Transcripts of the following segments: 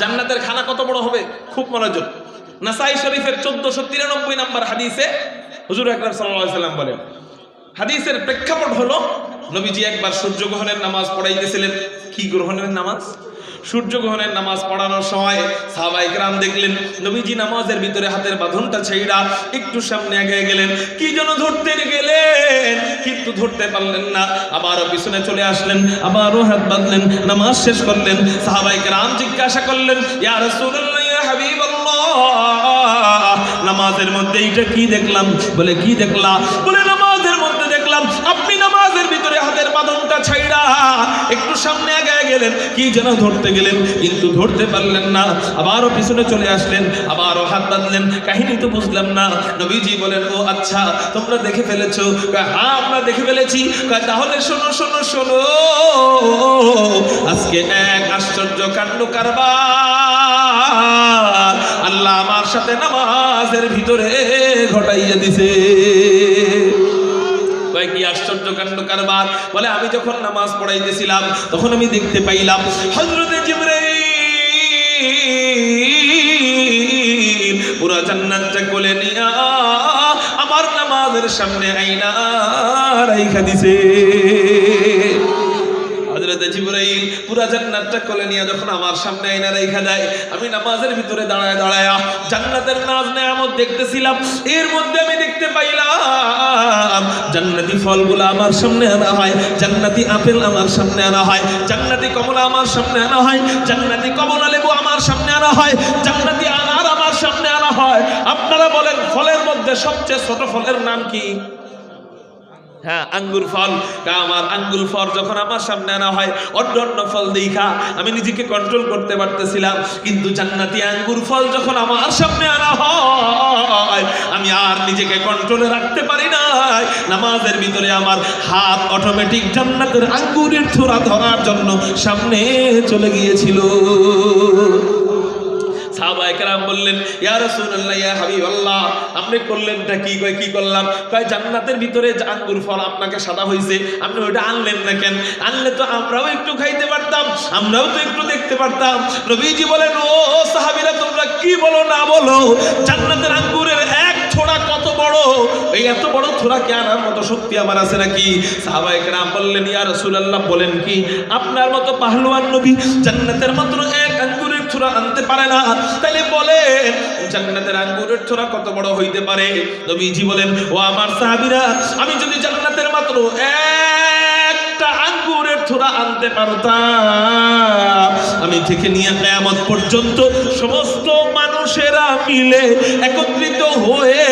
জান্নাতের খানা কত বড় হবে, খুব মনোযোগ। নাসাই শরীফের 1493 নম্বর হাদিসে হুজুর আকরাম সাল্লাল্লাহু আলাইহি ওয়াসাল্লাম বলেন, হাদিসের প্রেক্ষাপট হলো নবীজি একবার সূর্যগ্রহণের নামাজ পড়াইতেছিলেন। কি গ্রহণের নামাজ? সূর্যগ্রহণের নামাজ পড়ানোর সময় সাহাবায়ে কেরাম দেখলেন নবীজি নামাজের ভিতরে হাতের বাঁধনটা ছেড়া একটু সামনে এগিয়ে গেলেন, কি যেন ধরতে গেলেন কিন্তু ধরতে পারলেন না। আবারও পিছনে চলে আসলেন, আবারও হাত বাঁধলেন, নামাজ শেষ করলেন। সাহাবায়ে কেরাম জিজ্ঞাসা করলেন, ইয়া রাসূলুল্লাহ, ইয়া হাবিবাল্লাহ, নামাজের মধ্যে এটা কি দেখলাম? বলে কি দেখলা? বলে নামাজের মধ্যে দেখলাম আপনি নামাজের ভিতরে হাতের বাঁধনটা ছাইড়া একটু সামনে এগিয়ে গেলেন, কি যেন ধরতে গেলেন কিন্তু ধরতে পারলেন না। আবারও পিছনে চলে আসলেন, আবারও হাত বাঁধলেন, কাহিনী তো বুঝলাম না। নবীজি বলেন, ও আচ্ছা তোমরা দেখে ফেলেছো? হ্যাঁ আমরা দেখে ফেলেছি। তাহলে শোনো শোনো শোনো, আজকে এক আশ্চর্য কাণ্ড কারবার আল্লাহ আমার সাথে নামাজের ভিতরে ঘটাইয়া দিছে। কি আশ্চর্য কাণ্ড কারবার? বলে আমি যখন নামাজ পড়াইতেছিলাম তখন আমি দেখতে পাইলাম হযরতে জিবরাইল পুরো জান্নাতটা কোলে নিয়া আমার নামাজের সামনে আইনা রাইখা দিছে। হযরতে জিবরাইল পুরো জান্নাতটা কোলে নিয়ে যখন আমার সামনে আইনা রাইখা দেয়, আমি নামাজের ভিতরে দাঁড়ায় দাঁড়ায় জান্নাতের নাজ নেয়ামত দেখতেছিলাম। এর মধ্যে আমি দেখতে পাইলাম জান্নাতি ফলগুলো আমার সামনে আনা হয়, জান্নাতি আপেল আমার সামনে আনা হয়, জান্নাতি কমলা আমার সামনে আনা হয়, জান্নাতি কমলা লেবু আমার সামনে আনা হয়, জান্নাতি আনার আমার সামনে আনা হয়। আপনারা বলেন ফলের মধ্যে সবচেয়ে ছোট ফলের নাম কি? হ্যাঁ, আঙ্গুর ফল। আমার আঙ্গুর ফল যখন আমার সামনে আনা হয়, অন্য ফল দেখা আমি নিজেকে কন্ট্রোল করতে পারতেছিলাম, কিন্তু জান্নাতি আঙ্গুর ফল যখন আমার সামনে আনা হয় আমি আর নিজেকে কন্ট্রোলে রাখতে পারি না। নামাজের ভিতরে আমার হাত অটোমেটিক জান্নাতের আঙ্গুরের থোড়া ধরার জন্য সামনে চলে গিয়েছিল। সাহাবায়ে কেরাম বললেন, ইয়া রাসূলুল্লাহ, ইয়া হাবিবাল্লাহ, আপনি করলেনটা কি? কয় কি করলাম? কয় জান্নাতের ভিতরে আঙ্গুর ফল আপনাকে সাদা হইছে, আপনি ওইটা আনলেন না কেন? আনলে তো আমরাও একটু খাইতে পারতাম, আমরাও তো একটু দেখতে পারতাম। নবীজি বলেন, ও সাহাবীরা তোমরা কি বলো না বলো, জান্নাতের আঙ্গুরের এক থোড়া কত বড়, এই এত বড় থোড়া কি আনার মতো শক্তি আমার আছে নাকি? সাহাবায়ে কেরাম বললেন, ইয়া রাসূলুল্লাহ, বলেন কি? আপনার মতো পাহলওয়ান নবী জান্নাতের মাত্র এক আঙ্গুরের থোড়া আনতে পারে না, তাইলে বলেন জান্নাতের আঙ্গুরের থোড়া কত বড় হইতে পারে? নবীজি বলেন, ও আমার সাহাবীরা, আমি যদি জান্নাতের মাত্র একটা আঙ্গুরের থোড়া আনতে পারতাম, আমি থেকে নিয়ে কিয়ামত পর্যন্ত সমস্ত মানুষেরা মিলে একত্রিত হয়ে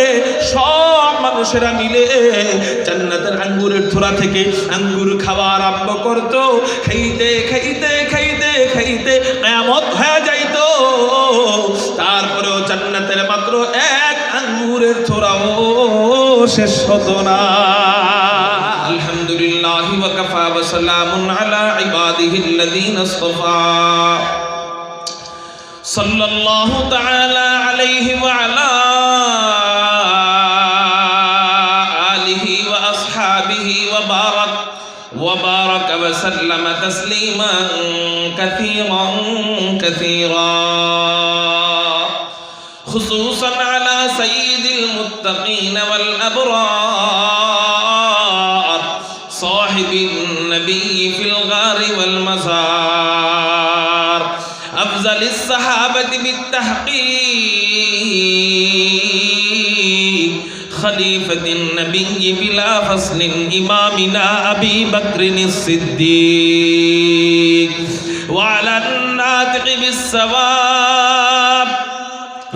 সব মানুষেরা মিলে জান্নাতের আঙ্গুরের থোড়া থেকে আঙ্গুর খাওয়া আরম্ভ করত। খাইতে খাইতে খাইতে খাইতে কিয়ামত হয়ে যাইতো, তারপরেও জান্নাতের মাত্র এক আঙ্গুরের থোড়াও শেষ হতো না। আলহামদুলিল্লাহ ওয়া কাফা ওয়া সালামুন আলা ইবাদিহিল্লাযীনা ইসতাফা সাল্লাল্লাহু তাআলা আলাইহি ওয়া আলা আলিহি ওয়া আসহাবিহি ওয়া বারাক ওয়া সাল্লামা তাসলিমান কাসীরান কাসীরা, খুসুসান আলা সাইয়্যিদিল মুত্তাকিন ওয়াল আবরার সাহিবিন নবী ফিল গারি ওয়াল মাযার, আফজালিস সাহাবাতি বিত্তাহকীক, খলিফাতিন নবী বিলা ফাসলিন, ইমামিনা আবী বকরিনিস সিদ্দীক, ওয়া আলান নাতিকি বিস সাওয়াব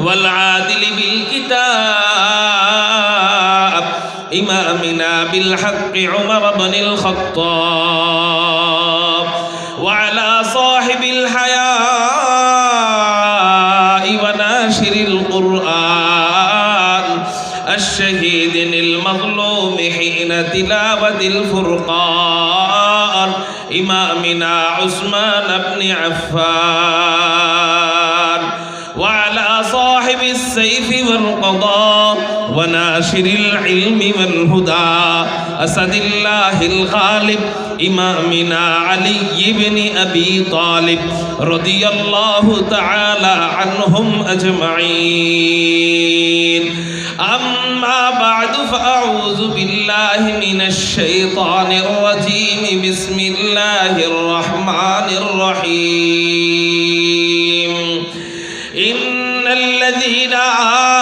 ওয়াল আদিলি বিল কিতাব, ইমামিনা বিল হক উমর ইবনুল খাত্তাব, ওয়া আলা সাহিবিল হায়া ওয়া নাশিরিল কুরআন, الشهيد المظلوم حين تلاوة الفرقان، إمامنا عثمان بن عفان، وعلى صاحب السيف والقضاء وناشر العلم والهدى আসাদিল্লাহিল গালিব ইমামিনা আলী ইবনে আবি তালিব রাদিয়াল্লাহু তাআলা আনহুম আজমাইন। أما بعد فأعوذ بالله من الشيطان الرجيم بسم الله الرحمن الرحيم إن الذين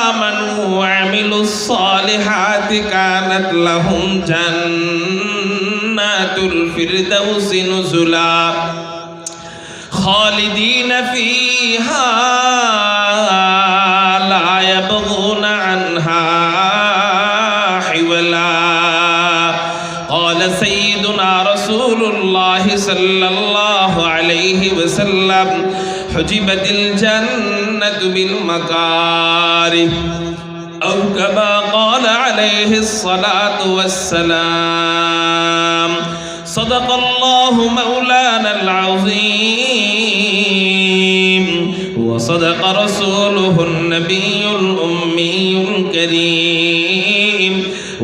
آمنوا وعملوا الصالحات كانت لهم جنات الفردوس نزلا خالدين فيها لا يبغون عنها حولا قال سيدنا رسول الله صلى الله عليه وسلم حجبت الجنة بالمكاره أو كما قال عليه الصلاة والسلام صدق الله مولانا العظيم وصدق رسوله النبي الأمي الكريم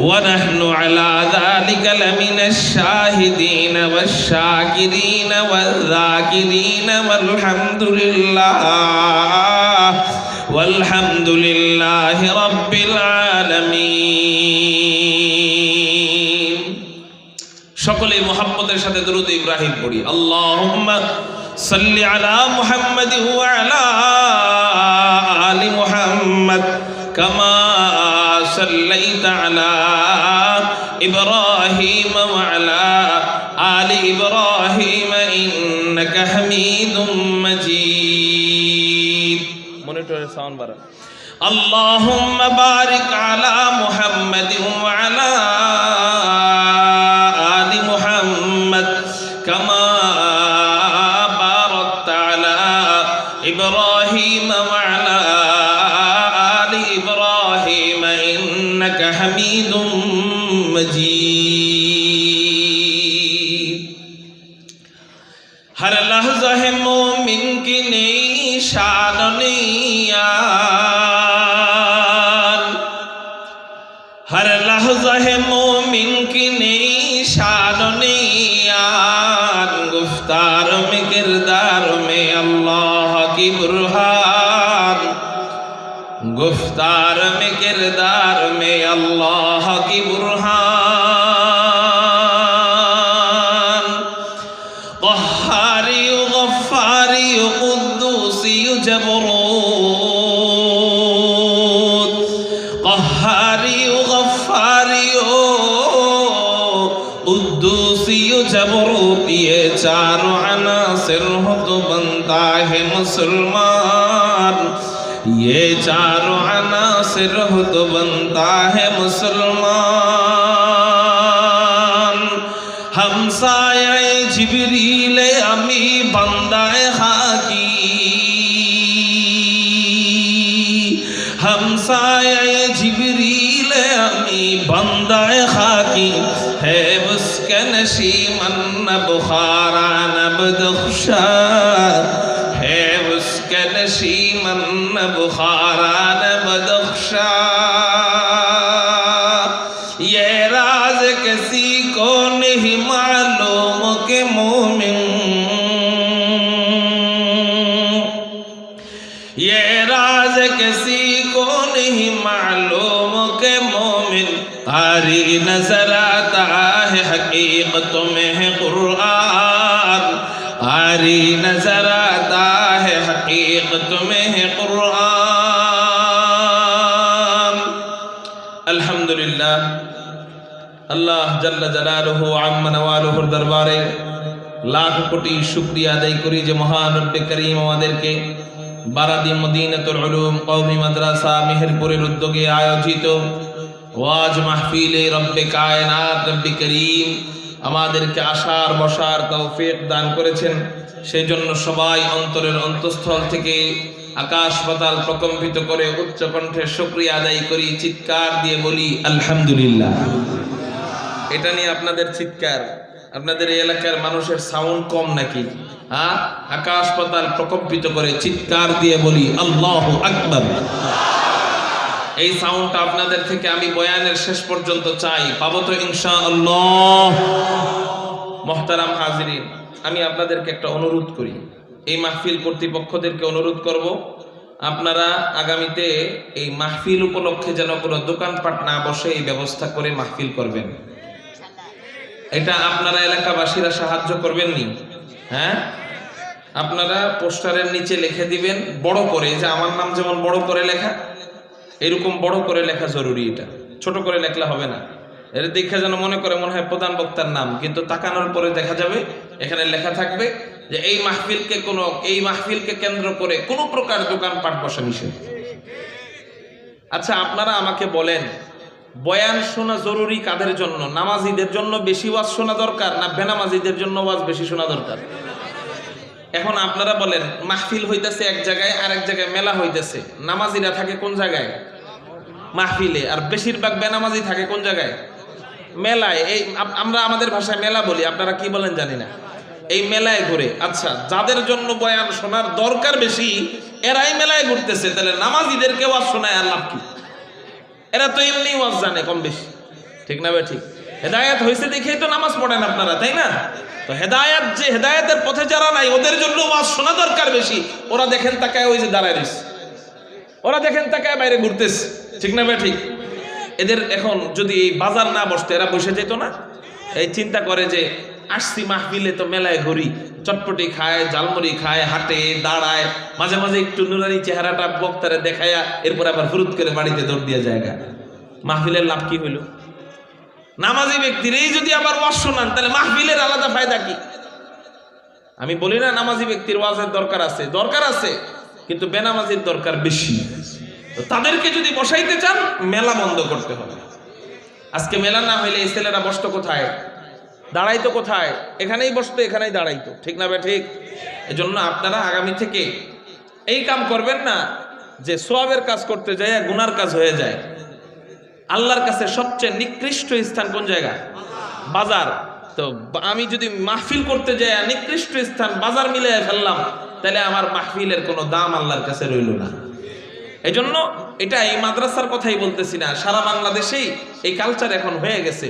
ونحن على ذلك لمن الشاهدين والشاكرين والذاكرين والحمد لله رب العالمين সকলে মুহাম্মদের সাথে দরুদ ইব্রাহিম পড়ি আল্লাহুম্মা সাল্লি আলা মুহাম্মাদ ওয়া আলা আলি মুহাম্মাদ কামা সাল্লাইতা আলা ইব্রাহিম ওয়া আলা আলি ইব্রাহিম ইন্নাকা হামিদুম মাজিদ। মনিটরের সাউন্ড বাড়ান। আল্লাহুম্মা বারিক আলা মুহাম্মাদ ওয়া আলা كما باركت على إبراهيم وعلى آل إبراهيم إنك حميد مجيد। हर लहज़ा है मोमिन की निशान नियान, हर लहज़ा है मोमिन की निशान नियान, गुफ्तार में किरदार में अल्लाह की बुरहान, गुफ्तार में किरदार में अल्लाह की बुरहान, क़हारी गफ़्फ़ारी क़ुद्दूसी जबरूत, क़हारी गफ़्फ़ारी क़ुद्दूसी जबरूत, ये चारों अनासिर हो तो बनता है मुसलमान, ये चारों अनासिर हो तो बनता है मुसलमान। हमसाये जिब्रील अमी बंदाए खाकी, हमसाये जिब्रील अमी बंदाए खाकी, है उसका नशीमन न बुखारा न बदख्शा, है उसका नशीमन न बुखारा न बदख्शा। ये राज किसी को नहीं मालूम के मोमिन, ये राज किसी को नहीं मालूम के मोमिन, कारी नजर आता है हकीकत में है कुरान, कारी नजर आता है हकीकत में है कुरान। अल्हम्दुलिल्लाह, अल्लाह जल्ल जलालुहु अम्मा नवालुहुर दरबारे लाख कोटी शुक्रिया আদায় করি যে মহান রব্বে করিম আমাদেরকে বারাদি মদিনাতুল উলুম কওমি মাদ্রাসা মেহেরপুরের উদ্যোগে আয়োজিত ওয়াজ মাহফিলে রব্বে কায়নাত রব্বে করিম আমাদেরকে আসার বসার তৌফিক দান করেছেন। সেই জন্য সবাই অন্তরের অন্তঃস্থল থেকে আকাশ পাতাল প্রকম্পিত করে উচ্চ কণ্ঠে শুকরিয়া আদায় করি, চিৎকার দিয়ে বলি আলহামদুলিল্লাহ। এটা নিয়ে আপনাদের চিৎকার, আপনাদের এই এলাকার মানুষের সাউন্ড কম নাকি? হ্যাঁ, আকাশ পাতাল প্রকম্পিত করে চিৎকার দিয়ে বলি আল্লাহু আকবার। এই সাউন্ডটা আপনাদের থেকে আমি বয়ানের শেষ পর্যন্ত চাই, পাবো তো ইনশাআল্লাহ? মুহতারাম হাজিরিন, আমি আপনাদেরকে একটা অনুরোধ করি, এই মাহফিল কর্তৃপক্ষদেরকে অনুরোধ করব, আপনারা আগামীতে এই মাহফিল উপলক্ষে যেন কোনো দোকানপাট না বসে এই ব্যবস্থা করে মাহফিল করবেন। এটা আপনারা এলাকাবাসীরা সাহায্য করবেন নি? হ্যাঁ, আপনারা পোস্টারের নিচে লিখে দিবেন বড় করে, যে আমার নাম যেমন বড় করে লেখা, এরকম বড় করে লেখা জরুরি। এটা ছোট করে লেখলে হবে না। এর দেখে যেন মনে হয় প্রধান বক্তার নাম, কিন্তু তাকানোর পরে দেখা যাবে এখানে লেখা থাকবে যে এই মাহফিলকে কেন্দ্র করে কোনো প্রকার দোকানপাট বসা নিষেধ। আচ্ছা, আপনারা আমাকে বলেন, বয়ান শোনা জরুরি কাদের জন্য? নামাজিদের জন্য বেশি ওয়াজ শোনা দরকার, না বেনামাজিদের জন্য ওয়াজ বেশি শোনা দরকার? এখন আপনারা বলেন, মাহফিল হইতেছে এক জায়গায়, আরেক জায়গায় মেলা হইতেছে, নামাজিরা থাকে কোন জায়গায়? মাহফিলে। আর বেশিরভাগ বেনামাজি থাকে কোন জায়গায়? মেলায়। এই আমরা আমাদের ভাষায় মেলা বলি, আপনারা কি বলেন জানি না। এই মেলায় ঘুরে। আচ্ছা, যাদের জন্য বয়ান শোনার দরকার বেশি, এরাই মেলায় ঘুরতেছে, তাহলে নামাজিদেরকে ওয়াজ শোনায় আর লাভ কি? এরা তো এমনি ওয়াজ জানে কম বেশি, ঠিক না? ঠিক। হেদায়েত হয়েছে দেখেই তো নামাজ পড়েন আপনারা, তাই না? তো হেদায়েতের পথে যারা নাই, ওদের জন্য ওয়াজ শোনা দরকার বেশি। ওরা দেখেন তাকায় ওই যে দাঁড়ায় রয়েছে, ওরা দেখেন তাকায় বাইরে ঘুরতেছে, ঠিক না? ঠিক। এদের এখন যদি এই বাজার না বসতো, এরা বসে যেত না? এই চিন্তা করে যে আসছি মাহফিলে, তো মেলায় ঘুরি, চটপটি খায়, ঝালমুড়ি খায়, হাঁটে, দাঁড়ায়, মাঝে মাঝে একটু নুরানি চেহারাটা বক্তারে দেখায়া এরপর আবার ফুরুত করে বাড়িতে দৌড় দিয়ে জায়গা। মাহফিলের লাভ কি হইল? নামাজি ব্যক্তির এই যদি আবার ওয়াজ শোনান, তাহলে মাহফিলের আলাদা ফায়দা কি? আমি বলি না নামাজি ব্যক্তির ওয়াজের দরকার আছে, কিন্তু বেনামাজির দরকার বেশি। তো তাদেরকে যদি বসাইতে চান, মেলা বন্ধ করতে হবে। আজকে মেলা না হইলে এই ছেলেরা বসতো কোথায়? দাঁড়াইতো কোথায়? এখানেই বসতো, এখানেই দাঁড়াইতো, ঠিক না? ঠিক। এজন্য আপনারা আগামী থেকে এই কাম করবেন না যে সওয়াবের কাজ করতে যায় গুনার কাজ হয়ে যায়। আল্লাহর কাছে সবচেয়ে নিকৃষ্ট স্থান কোন জায়গা? বাজার। তো আমি যদি মাহফিল করতে যাই নিকৃষ্ট স্থান বাজার মিলিয়ে ফেললাম, তাহলে আমার মাহফিলের কোনো দাম আল্লাহর কাছে রইল না। এই জন্য এটা এই মাদ্রাসার কথাই বলতেছি না, সারা বাংলাদেশেই এই কালচার এখন হয়ে গেছে,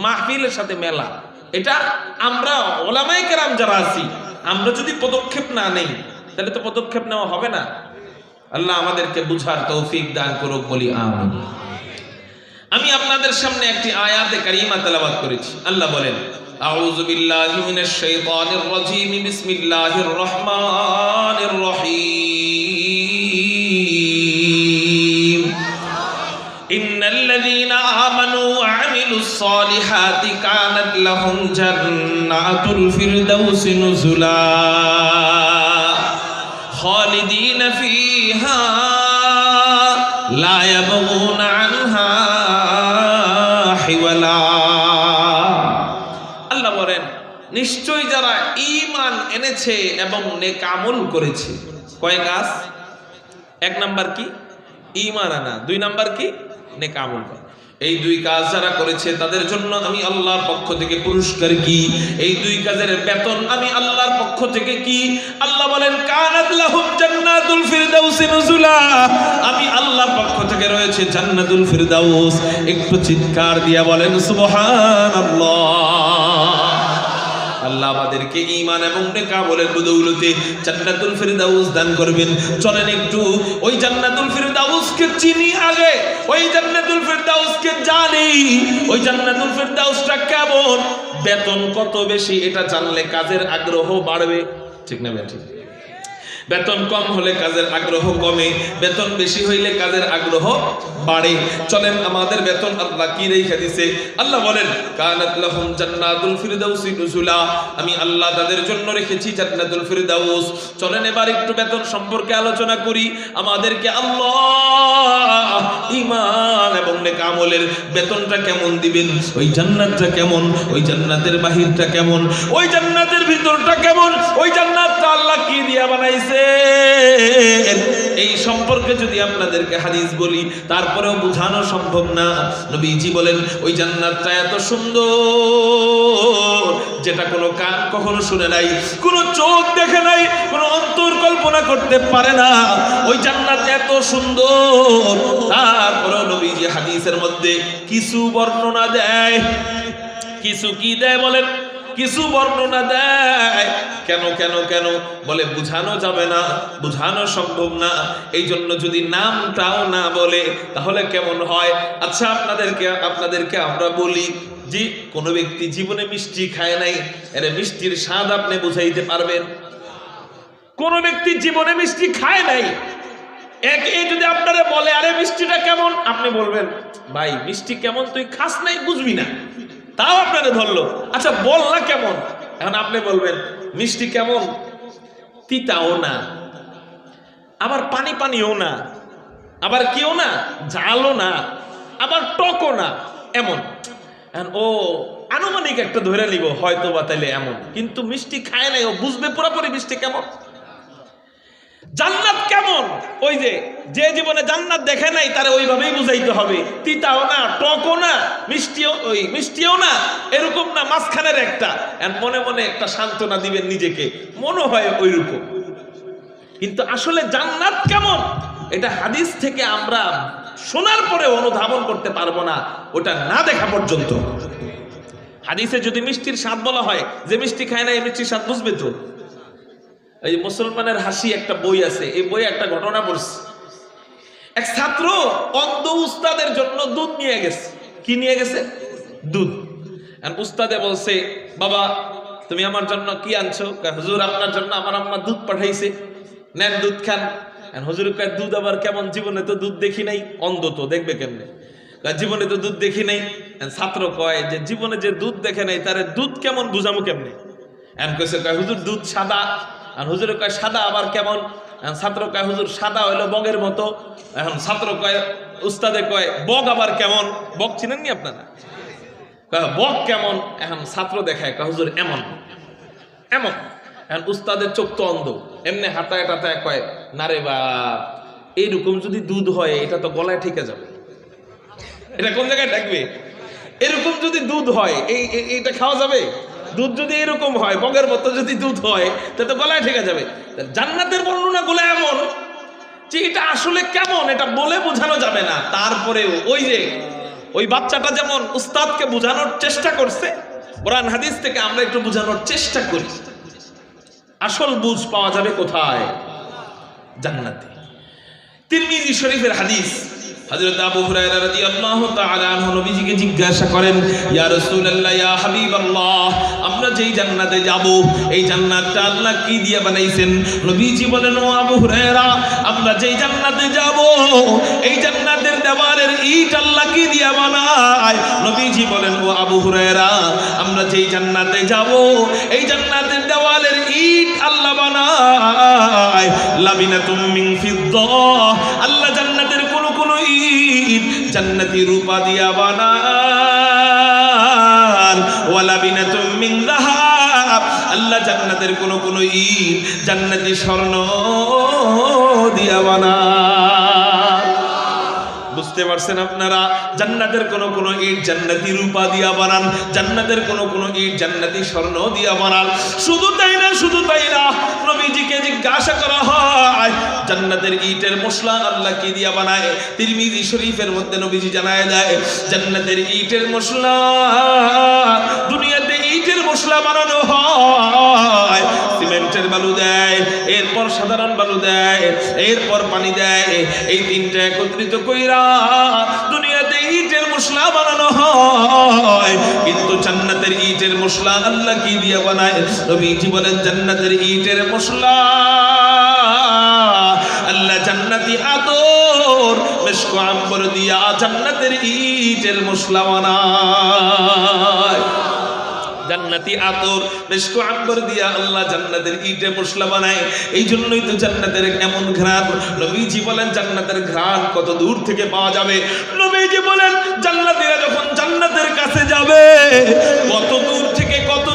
মাহফিলের সাথে মেলা। এটা আমরা ওলামায়ে কেরাম যারা আছি, আমরা যদি পদক্ষেপ না নেই, তাহলে তো পদক্ষেপ নেওয়া হবে না। আল্লাহ আমাদেরকে বুঝার তৌফিক দান করুক, বলি আমিন। আমি আপনাদের সামনে একটি আয়াতে কারিমা তেলাওয়াত করেছি। আল্লাহ বলেন, আউযু বিল্লাহি মিনাশ শাইতানির রাজীম, বিসমিল্লাহির রহমানির রহিম। ইন্নাল্লাযীনা আমানু ওয়া আমিলুস সালিহাতি কানাত লাহুম জান্নাতুল ফিরদাউসি নুজুলা খালিদিনা ফিহা লা ইয়াবগুনা আনহা হিওয়ালা। আল্লাহ বলেন, নিশ্চয় যারা ঈমান এনেছে এবং নেক আমল করেছে। কয় কাজ? এক নাম্বার কি? ঈমান আনা। দুই নাম্বার কি? নেক আমল করা। এই দুই কাজ যারা করেছে তাদের জন্য আমি আল্লাহর পক্ষ থেকে পুরস্কার কি? এই দুই কাজের বেতন আমি আল্লাহর পক্ষ থেকে কি? আল্লাহ বলেন, কানাত লাহুম জান্নাতুল ফিরদাউসি নুজুলা। আমি আল্লাহর পক্ষ থেকে রয়েছে জান্নাতুল ফিরদাউস। একটু চিৎকার দিয়া বলেন সুবহানাল্লাহ। আল্লাহ আমাদেরকে ঈমান এবং নেক আমলের বদৌলতে জান্নাতুল ফিরদাউস দান করবেন। চলেন একটু ওই জান্নাতুল ফিরদাউসকে চিনি, আগে ওই জান্নাতুল ফিরদাউসকে জানি। ওই জান্নাতুল ফিরদাউসটা কেমন, বেতন কত বেশি, এটা জানলে কাজের আগ্রহ বাড়বে, ঠিক না? ঠিক। বেতন কম হলে কাজের আগ্রহ কমে, বেতন বেশি হইলে কাজের আগ্রহ বাড়ে। চলেন আমাদের বেতন আল্লাহ কি রেখে দিয়েছে। আল্লাহ বলেন, কানাত লাহুম জান্নাতুল ফিরদাউসি নুজুলা। আমি আল্লাহ তাদের জন্য রেখেছি জান্নাতুল ফিরদাউস। চলেন এবার একটু বেতন সম্পর্কে আলোচনা করি। আমাদেরকে আল্লাহ ঈমান এবং নেক আমলের বেতনটা কেমন দিবেন, ওই জান্নাতটা কেমন, ওই জান্নাতের বাহিরটা কেমন, ওই জান্নাতের ভিতরটা কেমন, ওই জান্নাতটা আল্লাহ কি দিয়া বানাইছে, এই সম্পর্কে যদি আপনাদেরকে হাদিস বলি তারপরেও বোঝানো সম্ভব না। নবীজি বলেন ওই জান্নাতটা এত সুন্দর যেটা কোনো কান কখনো শুনে নাই, কোনো চোখ দেখে নাই, কোনো অন্তর কল্পনা করতে পারে না। ওই জান্নাত এত সুন্দর, তারপরেও নবীজি হাদিসের মধ্যে কিছু বর্ণনা দেয়। কিছু কি দেয় বলেন? কিছু বর্ণনা দেয়। কেন কেন কেন বলে বোঝানো যাবে না, বোঝানো সম্ভব না। এই জন্য যদি নামটাও না বলে তাহলে কেমন হয়? আচ্ছা আপনাদেরকে আমরা বলি যে কোন ব্যক্তি জীবনে মিষ্টি খায় নাই, এর মিষ্টির স্বাদ আপনি বুঝাইতে পারবেন? কোন ব্যক্তি জীবনে মিষ্টি খায় নাই, এ যদি আপনারা বলে আরে মিষ্টিটা কেমন, আপনি বলবেন ভাই মিষ্টি কেমন তুই খাস নাই, বুঝবি না, তাও আপনারা ধরলো। আচ্ছা বল না কেমন, এখন আপনি বলবেন মিষ্টি কেমন, তিতাও না, আবার পানি পানিও না, আবার কেউ না ঝালও না, আবার টকও না, এমন। ও আনুমানিক একটা ধরে নিব হয়তো বা তাইলে এমন, কিন্তু মিষ্টি খায় নাই, ও বুঝবে পুরোপুরি মিষ্টি কেমন। জান্নাত কেমন, ওই যে জীবনে জান্নাত দেখে নাই তারে ওইভাবেই বুঝাইতে হবে। তিতাও না, টকও না, মিষ্টিও না, এরকম না, মাঝখানের একটা। মনে মনে একটা সান্ত্বনা দিবেন নিজেকে, মনে হয় ওইরকম। কিন্তু আসলে জান্নাত কেমন এটা হাদিস থেকে আমরা শোনার পরে অনুধাবন করতে পারবো না, ওটা না দেখা পর্যন্ত। হাদিসে যদি মিষ্টির স্বাদ বলা হয়, যে মিষ্টি খায় না এই মিষ্টির স্বাদ বুঝবে তো। এই মুসলমানের হাসি একটা বই আছে, এই বইয়ে একটা ঘটনা পড়ছে। এক ছাত্র অন্ধ উস্তাদের জন্য দুধ নিয়ে গেছে। কি নিয়ে গেছে? দুধ। আর উস্তাদে বলছে বাবা তুমি আমার জন্য কি আনছো? হুজুর আপনার জন্য আমার আম্মা দুধ পাঠাইছে, নেন দুধ খান। হুজুর কয় দুধ আবার কেমন, জীবনে তো দুধ দেখি নাই। অন্ধ তো দেখবে কেমনে, জীবনে তো দুধ দেখি নাই। ছাত্র কয় যে জীবনে যে দুধ দেখে নাই তারে দুধ কেমন বুঝামো কেমনে? হুজুর দুধ সাদা। আর হুজুরে কয় সাদা আবার কেমন? ছাত্র কয় হুজুর সাদা হইলো বগের মতো। এখন ছাত্র কয় উস্তাদে কয় বগ আবার কেমন? বগ চিনেননি আপনারা? বগ কেমন? এখন ছাত্র দেখায় কয় হুজুর এমন এমন। এখন উস্তাদের চোখ তো অন্ধ, এমনি হাতায় টাতায় কয় না রে বা এইরকম যদি দুধ হয় এটা তো গলায় ঠেকে যাবে। এটা কোন জায়গায় ঠেকবে? এরকম যদি দুধ হয় এইটা খাওয়া যাবে? দুধ যদি এরকম হয়, বগের মতো যদি দুধ হয় তাহলে তো গলায় ঠেকে যাবে। জান্নাতের বর্ণনা গুলো এমন যে এটা আসলে কেমন এটা বলে বোঝানো যাবে না। তারপরেও ওই বাচ্চাটা যেমন উস্তাদকে বোঝানোর চেষ্টা করছে, কোরআন হাদিস থেকে আমরা একটু বোঝানোর চেষ্টা করি। আসল বুঝ পাওয়া যাবে কোথায়? জান্নাতে। তিরমিজি শরীফের হাদিস, হযরত আবু হুরায়রা রাদিয়াল্লাহু তাআলা আনহু নবীজিকে জিজ্ঞাসা করেন ইয়া রাসূলুল্লাহ ইয়া হাবিবাল্লাহ আমরা যেই জান্নাতে যাব এই জান্নাতটা আল্লাহ কি দিয়ে বানাইছেন? নবীজি বলেন ও আবু হুরায়রা আমরা যেই জান্নাতে যাব এই জান্নাতের দেওয়ালের ইট আল্লাহ কি দিয়ে বানায়? নবীজি বলেন ও আবু হুরায়রা আমরা যেই জান্নাতে যাব এই জান্নাতের দেওয়ালের ইট আল্লাহ বানায় লাবিনাতুম মিন ফিদ্দাহ আল্লাহ জান্নাতের কোন ইট জান্নাতি রূপা দিয়া বানান ওয়ালা বিনাতুম মিন যাহাব আল্লাহ জান্নাতের কোন ইট জান্নাতি স্বর্ণ দিয়া বানান। বুঝতে পারছেন আপনারা? জান্নাতের কোন ইট জান্নাতি রূপা দিয়া বানান, জান্নাতের কোন ইট জান্নাতি স্বর্ণ দিয়া বানান। শুধু তাই না নবীজিকে জিজ্ঞাসা করা হয় জান্নাতের ইটের মশলা আল্লাহ কি দিয়া বানায়? তিরমিজি শরীফের মধ্যে নবীজি জানায় দেয় জান্নাতের ইটের মশলা, দুনিয়াতে ইটের মশলা বানানো হয় সিমেন্টের বালু দেয়, এরপর সাধারণ বালু দেয়, এরপর পানি দেয়, এই তিনটা একত্রিত কইরা দুনিয়াতে ইটের মশলা বানানো হয়। কিন্তু জান্নাতের ইটের মশলা আল্লাহ কি দিয়ে বানায়? নবীজি বলেন জান্নাতের ইটের মশলা আল্লাহ জান্নাতি আতর মিশক আম্বর দিয়া জান্নাতের ইটের মশলা বানায়। জান্নাতি আতর মিশক আম্বর দিয়া আল্লাহ জান্নাতের ইটে মশলা বানায়। এই জন্যই তো জান্নাতের এমন ঘ্রাণ। নবীজি বলেন জান্নাতের ঘ্রাণ কত দূর থেকে পাওয়া যাবে? নবীজি বলেন জান্নাতীরা যখন জান্নাতের কাছে যাবে কত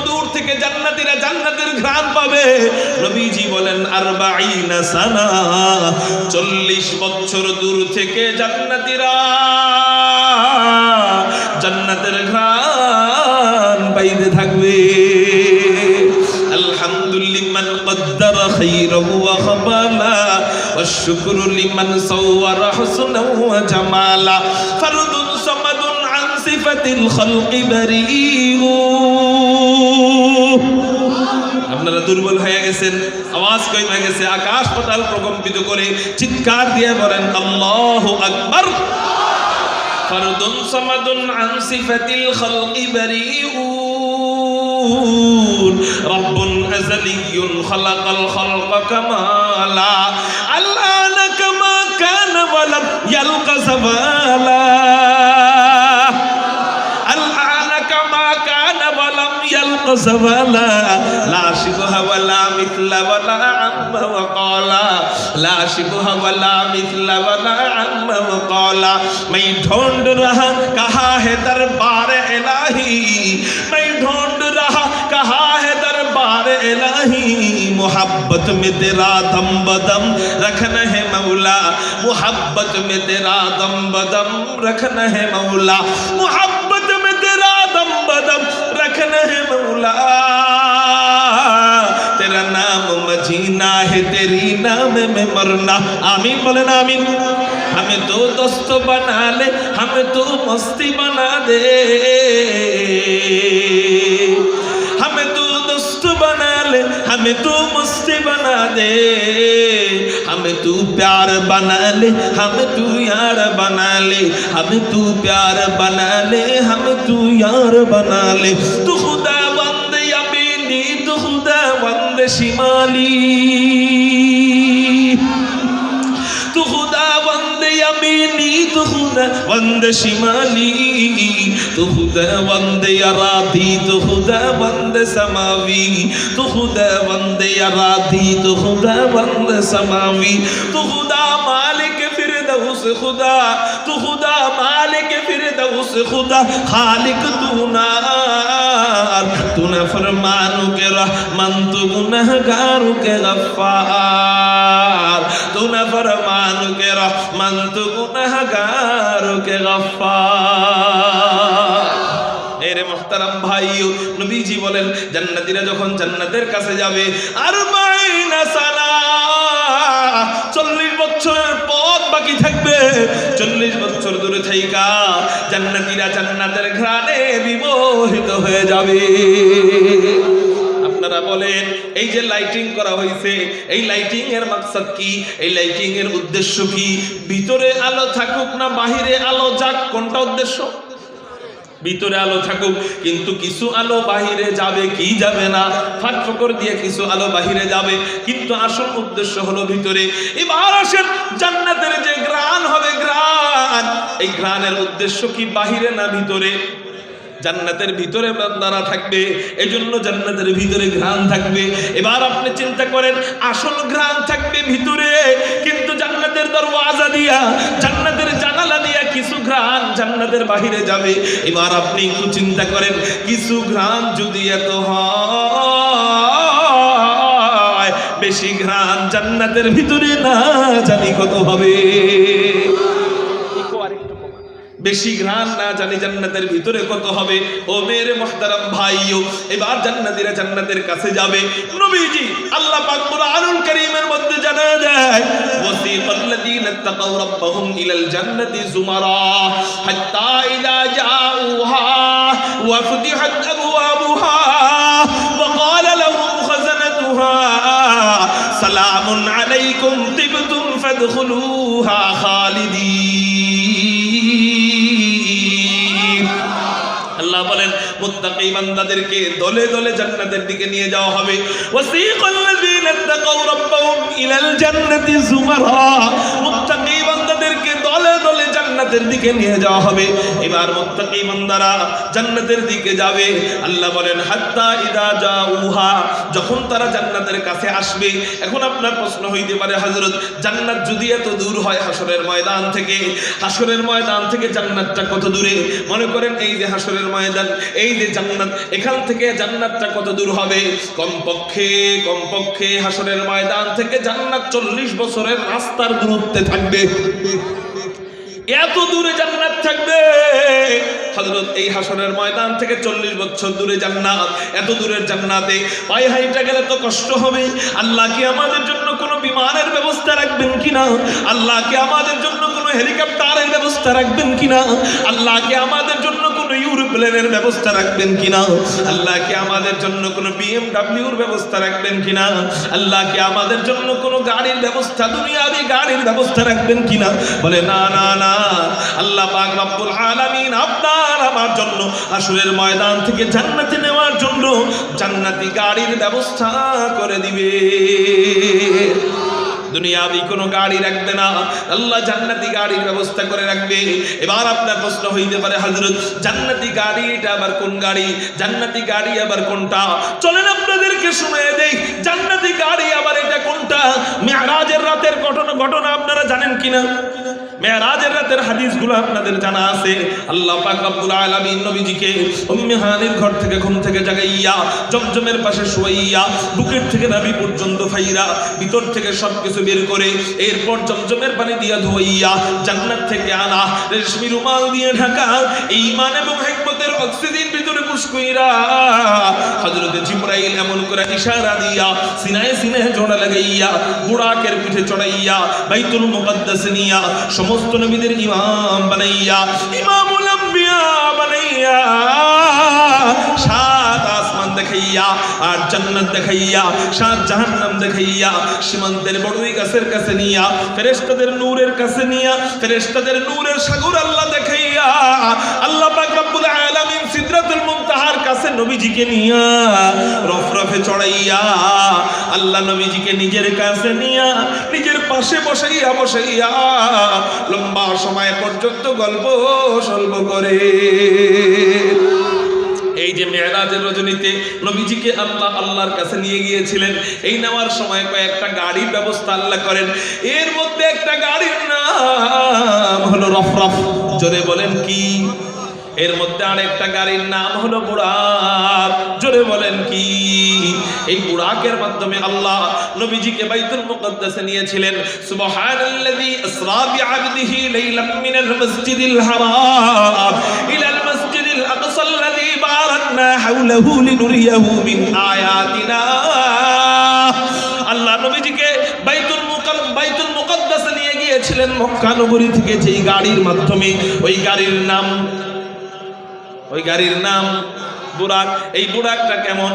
দূর থেকে থেকে জান্নাতীরা জান্নাতের ঘ্রাণ পাবে। নবীজি বলেন 40 সানা, 40 বছর দূর থেকে জান্নাতীরা জান্নাতের ঘ্রাণ পাইতে থাকবে। আলহামদুলিল্লাহ কদ্দারা খাইরাহু ওয়া খাবালা والشكر لمن صور حسنا وجمالا فرد صمد عن صفة الخلق بريء। আপনারা দুর্বল হয়ে গেছেন, আওয়াজ কমে গেছে, আকাশ পাতাল প্রকম্পিত করে চিৎকার দিয়ে বলেন আল্লাহু আকবার। ফরদুন সামাদুন আন সিফাতিল খালকি বারিউন রব্বুন আযালিয়্যুন খালাকাল খালকা কামালা আল্লানা কামা কানা ওয়া লাম ইয়ালকা যাওয়ালা আল্লানা কামা কানা ওয়া লাম ইয়ালকা যাওয়ালা লা শিবহা ওয়া লা মিথলা ওয়া লা আম্মা ওয়া ক্বালা লা শিবহা ওয়া লা মিথলা ওয়া লা আম্মা ওয়া ক্বালা मैं ढूंढ रहा कहाँ है दरबार इलाही मैं ढूंढ रहा कहाँ है दरबार इलाही मोहब्बत में तेरा दम बदम रखना है मौला मोहब्बत में तेरा दम बदम रखना है मौला मोहब्बत में तेरा दम बदम रखना है मौला तेरा नाम मजीना है तेरी नाम में मरना। आमीन बोलें आमीन। हमें तो दोस्त बना ले हमें तो मस्ती बना दे हमें तो दोस्त बना ले हमें तो मस्ती बना दे हमें तू प्यार बना ले हमें तू यार बना ले हमें तू प्यार बना ले हमें तू यार बना ले तू खुदा वंद यमीनी तू खुदा वंद शिमाली तू खुदा वंद यमीनी तू खुदा वंद शिमाली तू खुदा वंद अरादी तू खुदा वंद समावी तू खुदा वंद अरादी तू खुदा वंद समावी तू खुदा मालिक फिरदौस खुदा तू खुदा मालिक फिरदौस खुदा खालिक तू नार तू न फरमानों के रहमान तू गुनहगारों के गफ्फार तू न फरमानों के रहमान तू गुनहगारों के गफ्फार। এরে মুহতারাম ভাইও নবীজি বলেন জান্নাতীরা যখন জান্নাতের কাছে যাবে 40 সানা 40 বছরের পথ বাকি থাকবে 40 বছর দূরে থাইকা জান্নাতীরা জান্নাতের ঘ্রাণে বিমোহিত হয়ে যাবে। আপনারা বলেন এই যে লাইটিং করা হয়েছে এই লাইটিং এর মাকসাদ কি এই লাইটিং এর উদ্দেশ্য কি ভিতরে আলো থাকুক না বাহিরে আলো যাক কোনটা উদ্দেশ্য ভিতরে আলো থাকুক কিন্তু কিছু আলো বাহিরে যাবে কি যাবে না ফাঁক ফকর দিয়ে কিছু আলো বাহিরে যাবে কিন্তু আসল উদ্দেশ্য হলো ভিতরে। এবার আসেন জান্নাতের যে ঘ্রাণ হবে ঘ্রাণ এই ঘ্রাণের উদ্দেশ্য কি বাহিরে না ভিতরে জান্নাতের ভিতরে বান্দারা থাকবে এজন্য জান্নাতের ভিতরে ঘ্রাণ থাকবে। এবার আপনি চিন্তা করেন আসল ঘ্রাণ থাকবে ভিতরে কিন্তু জান্নাতের দরওয়াজা দিয়া জান্নাতের জানালা দিয়া কিছু ঘ্রাণ জান্নাতের বাহিরে যাবে। এবার আপনি একটু চিন্তা করেন কিছু ঘ্রাণ যদি এত হয় বেশি ঘ্রাণ জান্নাতের ভিতরে না জানি কত হবে বেশি ঘ্রাণ না জানি জান্নাতের ভিতরে কত হবে। ও মেরে মুহতারাম ভাইও এবার জান্নাতীরা জান্নাতের কাছে যাবে নবীজি আল্লাহ পাক কুরআনুল কারীমের মধ্যে জানা যায় ওয়াসিকাল্লাযীনা তাকাউ রাব্বাহুম ইলাল জান্নাতি যুমারা হাত্তা ইযা জাউহা ওয়া ফুতিহাত আবওয়াবুহা ওয়া ক্বালা লাহুম খাযানাতুহা সালামুন আলাইকুম তিবতুম ফাদখুলুহা খালিদিন। আল্লাহ বলেন মুত্তাকি বান্দাদেরকে দলে দলে জান্নাতের দিকে নিয়ে যাওয়া হবে। ওয়াসিকাল্লাযীনা তাকাউ রাব্বাহুম ইলাল জান্নাতি যুমারা মুত্তাকি বান্দাদেরকে দলে দলে জান্নাতের জান্নাতের দিকে নিয়ে যাওয়া হবে। এবার মুত্তাকি বান্দারা জান্নাতের দিকে যাবে। আল্লাহ বলেন হাত্তা ইদা জাউহা, যখন তারা জান্নাতের কাছে আসবে। এখন আপনার প্রশ্ন হইতে পারে, হযরত জান্নাত যদি এত দূর হয় হাশরের ময়দান থেকে, হাশরের ময়দান থেকে জান্নাতটা কত দূরে? মনে করেন এই যে হাশরের ময়দান, এই যে জান্নাত, এখান থেকে জান্নাতটা কত দূর হবে? কমপক্ষে হাশরের ময়দান থেকে জান্নাত 40 বছরের রাস্তার দূরত্বে থাকবে। এত দূরে জান্নাত থাকবে হযরত। এই হাশরের ময়দান থেকে 40 বছর দূরে জান্নাত। এত দূরের জান্নাতে পায়ে হাইটা গেলে তো কষ্ট হবে। আল্লাহ কি আমাদের জন্য কোনো বিমানের ব্যবস্থা রাখবেন কিনা? আল্লাহ কি আমাদের জন্য কোনো হেলিকপ্টারের ব্যবস্থা রাখবেন কিনা? আল্লাহ কি আমাদের জন্য কোনো ইউরোপ্লেনের ব্যবস্থা রাখবেন কিনা? আল্লাহ কি আমাদের জন্য কোনো বিএমডব্লিউর ব্যবস্থা রাখবেন কিনা? আল্লাহ কি আমাদের জন্য কোনো গাড়ির ব্যবস্থা, দুনিয়াবি গাড়ির ব্যবস্থা রাখবেন কিনা? বলে না না না, আল্লাহ পাক রব্বুল আলামিন আপনার আমার জন্য হাশরের ময়দান থেকে জান্নাতে নেওয়ার জন্য জান্নাতি গাড়ির ব্যবস্থা করে দিবে। দুনিয়াবি কোনো গাড়ি রাখবে না, আল্লাহ জান্নাতি গাড়ির ব্যবস্থা করে রাখবে। এবার আপনার প্রশ্ন হইতে পারে, হযরত জান্নাতি গাড়িটা আবার কোন গাড়ি? জান্নাতি গাড়ি আবার কোনটা? চলেন আপনাদেরকে শুনিয়ে দেই জান্নাতি গাড়ি আবার এটা কোনটা। মেরাজের রাতের ঘটনা আপনারা জানেন কিনা? মেরাজের রাতের হাদিসগুলো আপনাদের জানা আছে। আল্লাহ পাক রব্বুল আলামিন নবীজিকে উম্মে হানির ঘর থেকে ঘুম থেকে জাগাইয়া জমজমের পাশে শুয়াইয়া বুকের থেকে নাভি পর্যন্ত ফাইরা ভিতর থেকে সবকিছু বের করে এরপর জমজমের পানি দিয়া ধুইয়া জান্নাত থেকে আনা রেশমি রুমাল দিয়ে ঢাকা ঈমান এবং হিকমতের অক্সিজেন ভিতরে পুশ কইরা হযরত জিবরাইল এমন করে ইশারা দিয়া সিনায় জোড়া লাগাইয়া বুরাকের পিঠে চড়াইয়া বাইতুল মুকদ্দাস নিয়া সমস্ত নবীদের ইমাম বানাইয়া, ইমামুল আম্বিয়া বানাইয়া, সাত আসমান দেখাইয়া আর জান্নাত দেখাইয়া, সাত জাহান্নাম দেখাইয়া, সীমান্তের বড়ই গাছের কাছে নিয়া, ফেরেশতাদের নূরের কাছে নিয়া, ফেরেশতাদের নূরের সাগর আল্লাহ দেখাইয়া, আল্লাহ পাক রব্বুল আলামিন সিদরাতুল মুনতাহার কাছে নবীজিকে নিয়া রফরফে চড়াইয়া, আল্লাহ নবীজিকে নিজের কাছে নিয়া নিজের পাশে বসাইয়া লম্বা সময় পর্যন্ত গল্প সল্প করে। এই যে মেরাজের রজনীতে নবীজিকে আল্লাহর কাছে নিয়ে গিয়েছিলেন, এই নেওয়ার সময় কয়েকটা গাড়ির ব্যবস্থা আল্লাহ করেন। এর মধ্যে একটা গাড়ির নাম হলো রফরফ। জোরে বলেন কি? এর মধ্যে আরেকটা গাড়ির নাম হলো বুরাক। জোরে বলেন কি? এই বুরাকের মাধ্যমে আল্লাহ নবীজিকে বাইতুল মুকদ্দাসে নিয়েছিলেন। সুবহানাল্লাযী আসরা বিআবদিহি লাইলাম মিনাল মাসজিদিল হারাম ইলাল মাসজিদিল আকসা আল্লাযী বারাকনা হাওলাহু লিনুরিয়াহু মিন আয়াতিনা। আল্লাহ নবীজিকে বাইতুল মুকদ্দাসে নিয়ে গিয়েছিলেন মক্কা নগরী থেকে যেই গাড়ির মাধ্যমে। ওই গাড়ির নাম বুরাক। এই বুরাকটা কেমন?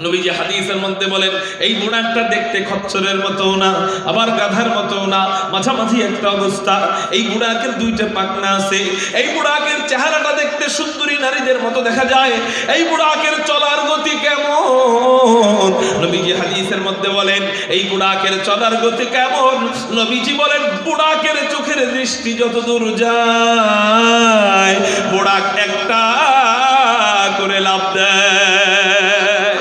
নবীজি হাদিসের মধ্যে বলেন এই বুরাকটা দেখতে খচ্চরের মতো না, আবার গাধার মতো না, মাঝামাঝি একটা অবস্থা। এই বুরাকের দুইটা পাখনা আছে। এই বুরাকের চেহারাটা দেখতে সুন্দরী নারীদের মতো দেখা যায়। এই বুরাকের চলার গতি কেমন? নবীজি হাদিসের মধ্যে বলেন এই বুরাকের চলার গতি কেমন? নবীজি বলেন বুরাকের চোখের দৃষ্টি যত দূর যায় বুরাক একটা করে লাভ দেয়।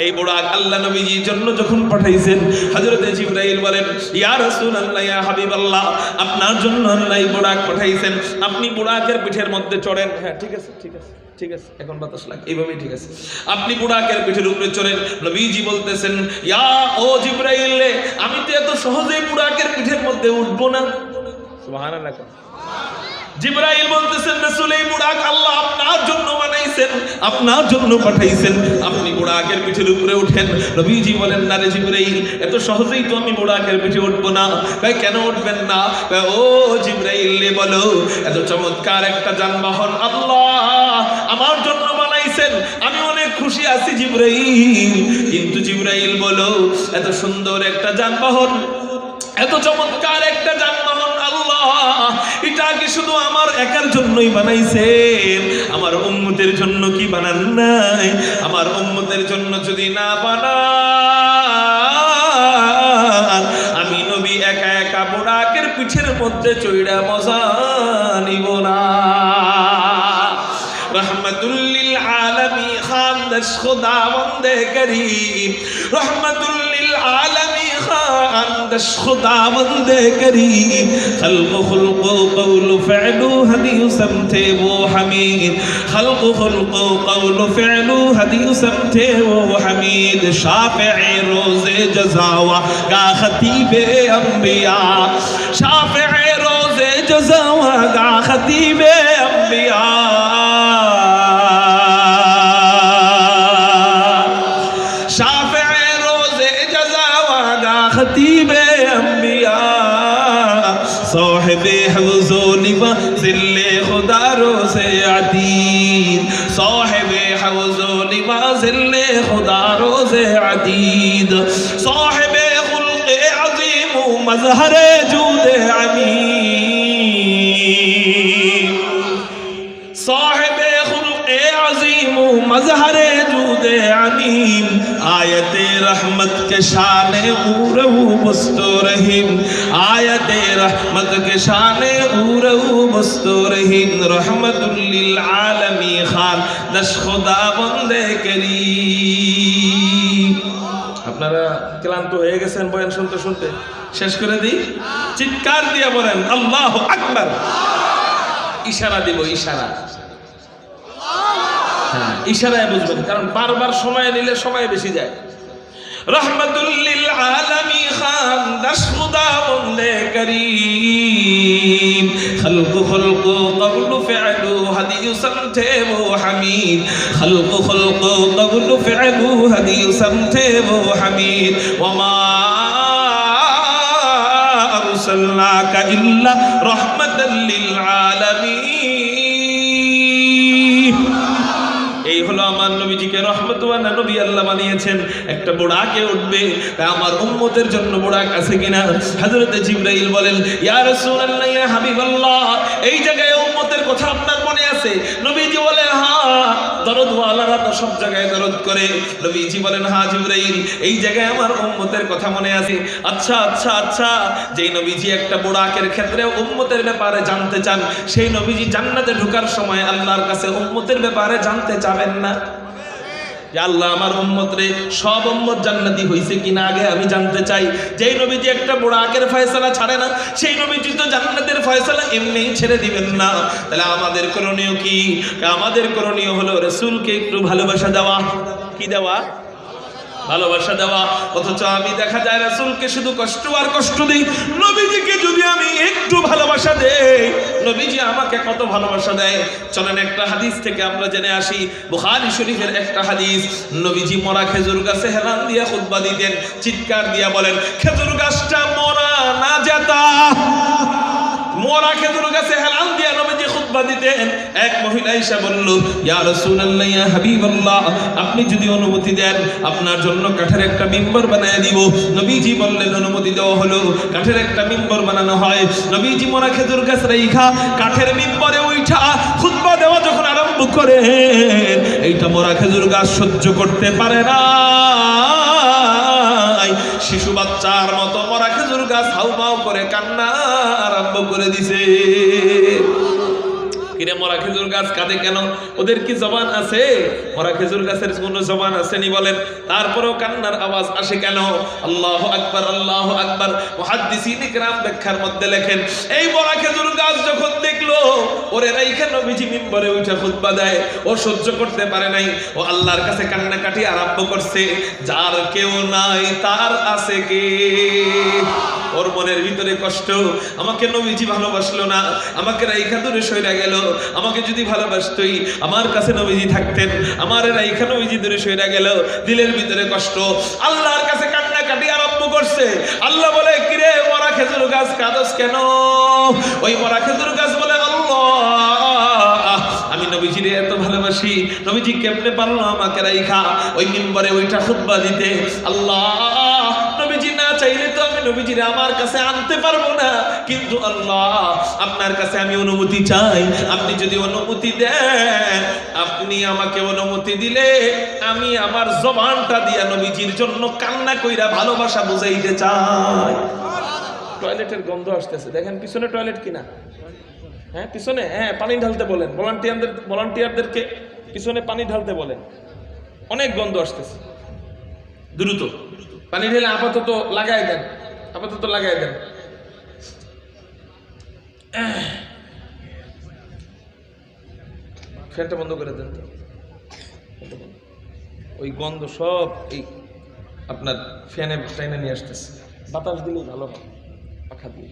এই বুরাক আল্লাহ নবীজির জন্য যখন পাঠাইছেন, হযরত জিবরাইল বলেন ইয়া রাসূলুল্লাহ, ইয়া হাবিবাল্লাহ, আপনার জন্য আল্লাহ এই বুরাক পাঠাইছেন, আপনি বুরাকের পিঠের মধ্যে চড়েন। হ্যাঁ ঠিক আছে, এখন বাতাস লাগে, এইভাবেই ঠিক আছে। আপনি বুরাকের পিঠের উপরে চড়েন। নবীজি বলতেছেন ইয়া ও জিবরাইল, আমি তো এত সহজেই বুরাকের পিঠের মধ্যে উঠবো না। সুবহানাল্লাহ। জিবরাইল বলতেছেন রাসূল, এই বুরাক আল্লাহ আপনার জন্য বানাইছেন, আপনার জন্য পাঠাইছেন, আপনি বুরাকের পিঠের উপরে উঠেন। নবীজি বলেন না রে জিবরাইল, এত সহজেই তো আমি বুরাকের পিঠে উঠবো না। ভাই কেন উঠবেন না? ও জিবরাইল বলো, এত চমৎকার একটা যানবাহন আল্লাহ আমার জন্য বানাইছেন, আমি অনেক খুশি আছি জিবরাইল। কিন্তু জিবরাইল বলো, এত সুন্দর একটা যানবাহন, এত চমৎকার একটা যানবাহন আল্লাহ এটা কি শুধু আমার একার জন্যই বানাইছেন? আমার উম্মতের জন্য কি বানান নাই? আমার উম্মতের জন্য যদি না বানান, আমি নবী একা একা বুরাক বুড়াকের পিঠের মধ্যে চইড়া মজা নিব না। রহমতুল্লিল আলামী খানদাস খুদাবন্দে করিম, রহমতুল্লিল আলামী খানদাস খুদাবন্দে করিম। খলক খুলক কওল ফি'ল হাদি সমথে वो हमीद, खल्क खुल्क कौल फ़िअल हदी समथे वो हमीद। शाफ़िए रोज़े जज़ावा गा खतीबे अंबिया, शाफ़िए रोज़े जज़ावा गा खतीबे अंबिया। शाफ़िए रोज़े जज़ावा गा खतीबे अंबिया। साहिबे हव्ज़ो लिवा ज़िल्ले खुदा रोज़े अदीद, साहिबे हव्ज़ो लिवा ज़िल्ले खुदा रोज़े अदीद। साहिबे खुल्क़े अज़ीम मज़हरे जूदे अमीन, साहिबे खुल्क़े अज़ीम मज़हरे जूदे अमीन। आयते रहमत के शाने ऊरऊ बस्तो रहीम, आयते रहमत के शाने ऊरऊ बस्तो रहीम। रहमतुल्लिल आलमी खान दश खुदा बंदे करीम। আপনারা ক্লান্ত হয়ে গেছেন বয়ান শুনতে শুনতে, শেষ করে দিই? চিৎকার দিয়ে বলেন আল্লাহু আকবার। ইশারা দিব, ইশারা, হ্যাঁ ইশারায় বুঝবেন, কারণ বারবার সময় নিলে সময় বেশি যায়। রহমতুল্লিল আলামী খান দশ খুদা বন্দে করিম। খলক খুলক কওল ফি'ল হাদি সমথে वो हमीद, खल्क खुल्क कौल फ़िअल हदी समथे वो हमीद। वमा अरसलनाका इल्ला रहमतल लिल आलामीन। এই হলো আমার নবীজিকে রহমতুল্লাহ নবী আল্লাহ বানিয়েছেন। একটা বুড়াকে উঠবে, আমার উম্মতের জন্য বুড়াক আছে কিনা? হযরতে জিবরাইল বলেন ইয়া রাসূলুল্লাহ ইয়া হাবিবাল্লাহ, এই জায়গায় উম্মতের কথা আপনার মনে আছে? নবীজি বলেন হ্যাঁ, দরদওয়ালারা তো সব জায়গায় দরদ করে। নবীজি বলেন হ্যাঁ জিবরাইল, এই জায়গায় আমার উম্মতের কথা মনে আছে। আচ্ছা আচ্ছা আচ্ছা, যেই নবীজি একটা বুড়াকের ক্ষেত্রে উম্মতের ব্যাপারে জানতে চান, সেই নবীজি জান্নাতে ঢোকার সময় আল্লাহর কাছে উম্মতের ব্যাপারে জানতে চাবেন না? যে আল্লাহ আমার উম্মত রে, সব উম্মত জান্নাতি হইছে কিনা আগে আমি জানতে চাই। যেই নবীজি একটা বুড়াকের ফয়সালা ছাড়ে না, সেই নবীজি তো জান্নাতের ফয়সালা এমনিই ছেড়ে দিবেন না। তাহলে আমাদের করণীয় কি? আমাদের করণীয় হলো রাসূলকে একটু ভালোবাসা দেওয়া। কি দেওয়া? ভালোবাসা দেওয়া। অথচ আমি দেখা যায় রাসূলকে শুধু কষ্ট আর কষ্ট দেই। নবীজিকে যদি আমি একটু ভালোবাসা দেই, নবীজি আমাকে কত ভালোবাসা দেয়। চলেন একটা হাদিস থেকে আমরা জেনে আসি, বুখারী শরীফের একটা হাদিস। নবীজি মরা খেজুর গাছে হেলান দিয়া খুতবা দিতেন, চিৎকার দিয়া বলেন খেজুর গাছটা মরা না যেতা। মরা খেজুর গাছে হেলান দিয়া নবীজি খুতবা দিতেন। এক মহিলা এসে বলল ইয়া রাসূলুল্লাহ ইয়া হাবিবাল্লাহ, আপনি যদি অনুমতি দেন আপনার জন্য কাঠের একটা মিম্বর বানায় দিব। নবীজি বললেন অনুমতি দেওয়া হলো, কাঠের একটা মিম্বর বানানো হয়। নবীজি মরা খেজুর গাছ রাইখা কাঠের মিম্বরে উঠা খুতবা দেওয়া যখন আরম্ভ করেন, এইটা মরা খেজুর গাছ সহ্য করতে পারে না। শিশু বাচ্চার মতো মরা খেজুর গাছ হাউমাউ করে কান্না আরম্ভ করে দিছে। কিরে মরা খেজুর গাছ কাঁদে কেন? ওদের কি জবান আছে? মরা খেজুর গাছের কোনো জবান আসেনি বলেন, তারপরেও কান্নার আওয়াজ আসে কেন? আল্লাহু আকবার, আল্লাহু আকবার। মুহাদ্দিসিন ইকরাম ব্যাখ্যার মধ্যে লেখেন, এই মরা খেজুর গাছ যখন দেখলো ওরে রাইখা নবীজি মিম্বরে উঠে খুতবা দেয়, ও সহ্য করতে পারে নাই, ও আল্লাহর কাছে কান্নাকাটি আরম্ভ করছে। যার কেউ নাই তার আছে কে? ওর মনের ভিতরে কষ্ট, আমাকে নবীজি ভালোবাসলো না, আমাকে রাইখা দূরে সইরা গেল। আমাকে যদি ভালোবাসতই আমার কাছে নবীজি থাকতেন, আমার রাইখা নবীজি দূরে সইরা গেল। দিলের ভিতরে কষ্ট, আল্লাহর কাছে কান্নাকাটি আরম্ভ করছে। আল্লাহ বলে কিরে মরা খেজুর গাছ কাঁদস কেন? ওই মরা খেজুর গাছ বলে আল্লাহ, আমি নবীজিরে এত ভালোবাসি, নবীজি কেমনে পারলো আমাকে রাইখা ওই মিম্বরে ওইটা খুতবা দিতে? আল্লাহ, নবীজি না চাইলে তো আমি নবীজিরে আমার কাছে আনতে পারবো না, কিন্তু আল্লাহ আপনার কাছে আমি অনুমতি চাই। আপনি যদি অনুমতি দেন, আপনি আমাকে অনুমতি দিলে আমি আমার জবানটা দিয়া নবীজির জন্য কান্না কইরা ভালোবাসা বুঝাইতে চাই। টয়লেটের গন্ধ আসতেছে, দেখেন পিছনে টয়লেট কিনা। হ্যাঁ পিছনে, হ্যাঁ পানি ঢালতে বলেন ভলান্টিয়ারদেরকে, পিছনে পানি ঢালতে বলেন, অনেক গন্ধ আসতেছে। দ্রুত পানি ঢেলে আপাতত লাগাই দেন, ফ্যানটা বন্ধ করে দেন তো। ওই গন্ধ সব এই আপনার ফ্যানে টাইনে নিয়ে আসতেছে, বাতাস দিলেই ভালো হয়, পাখা দিয়ে।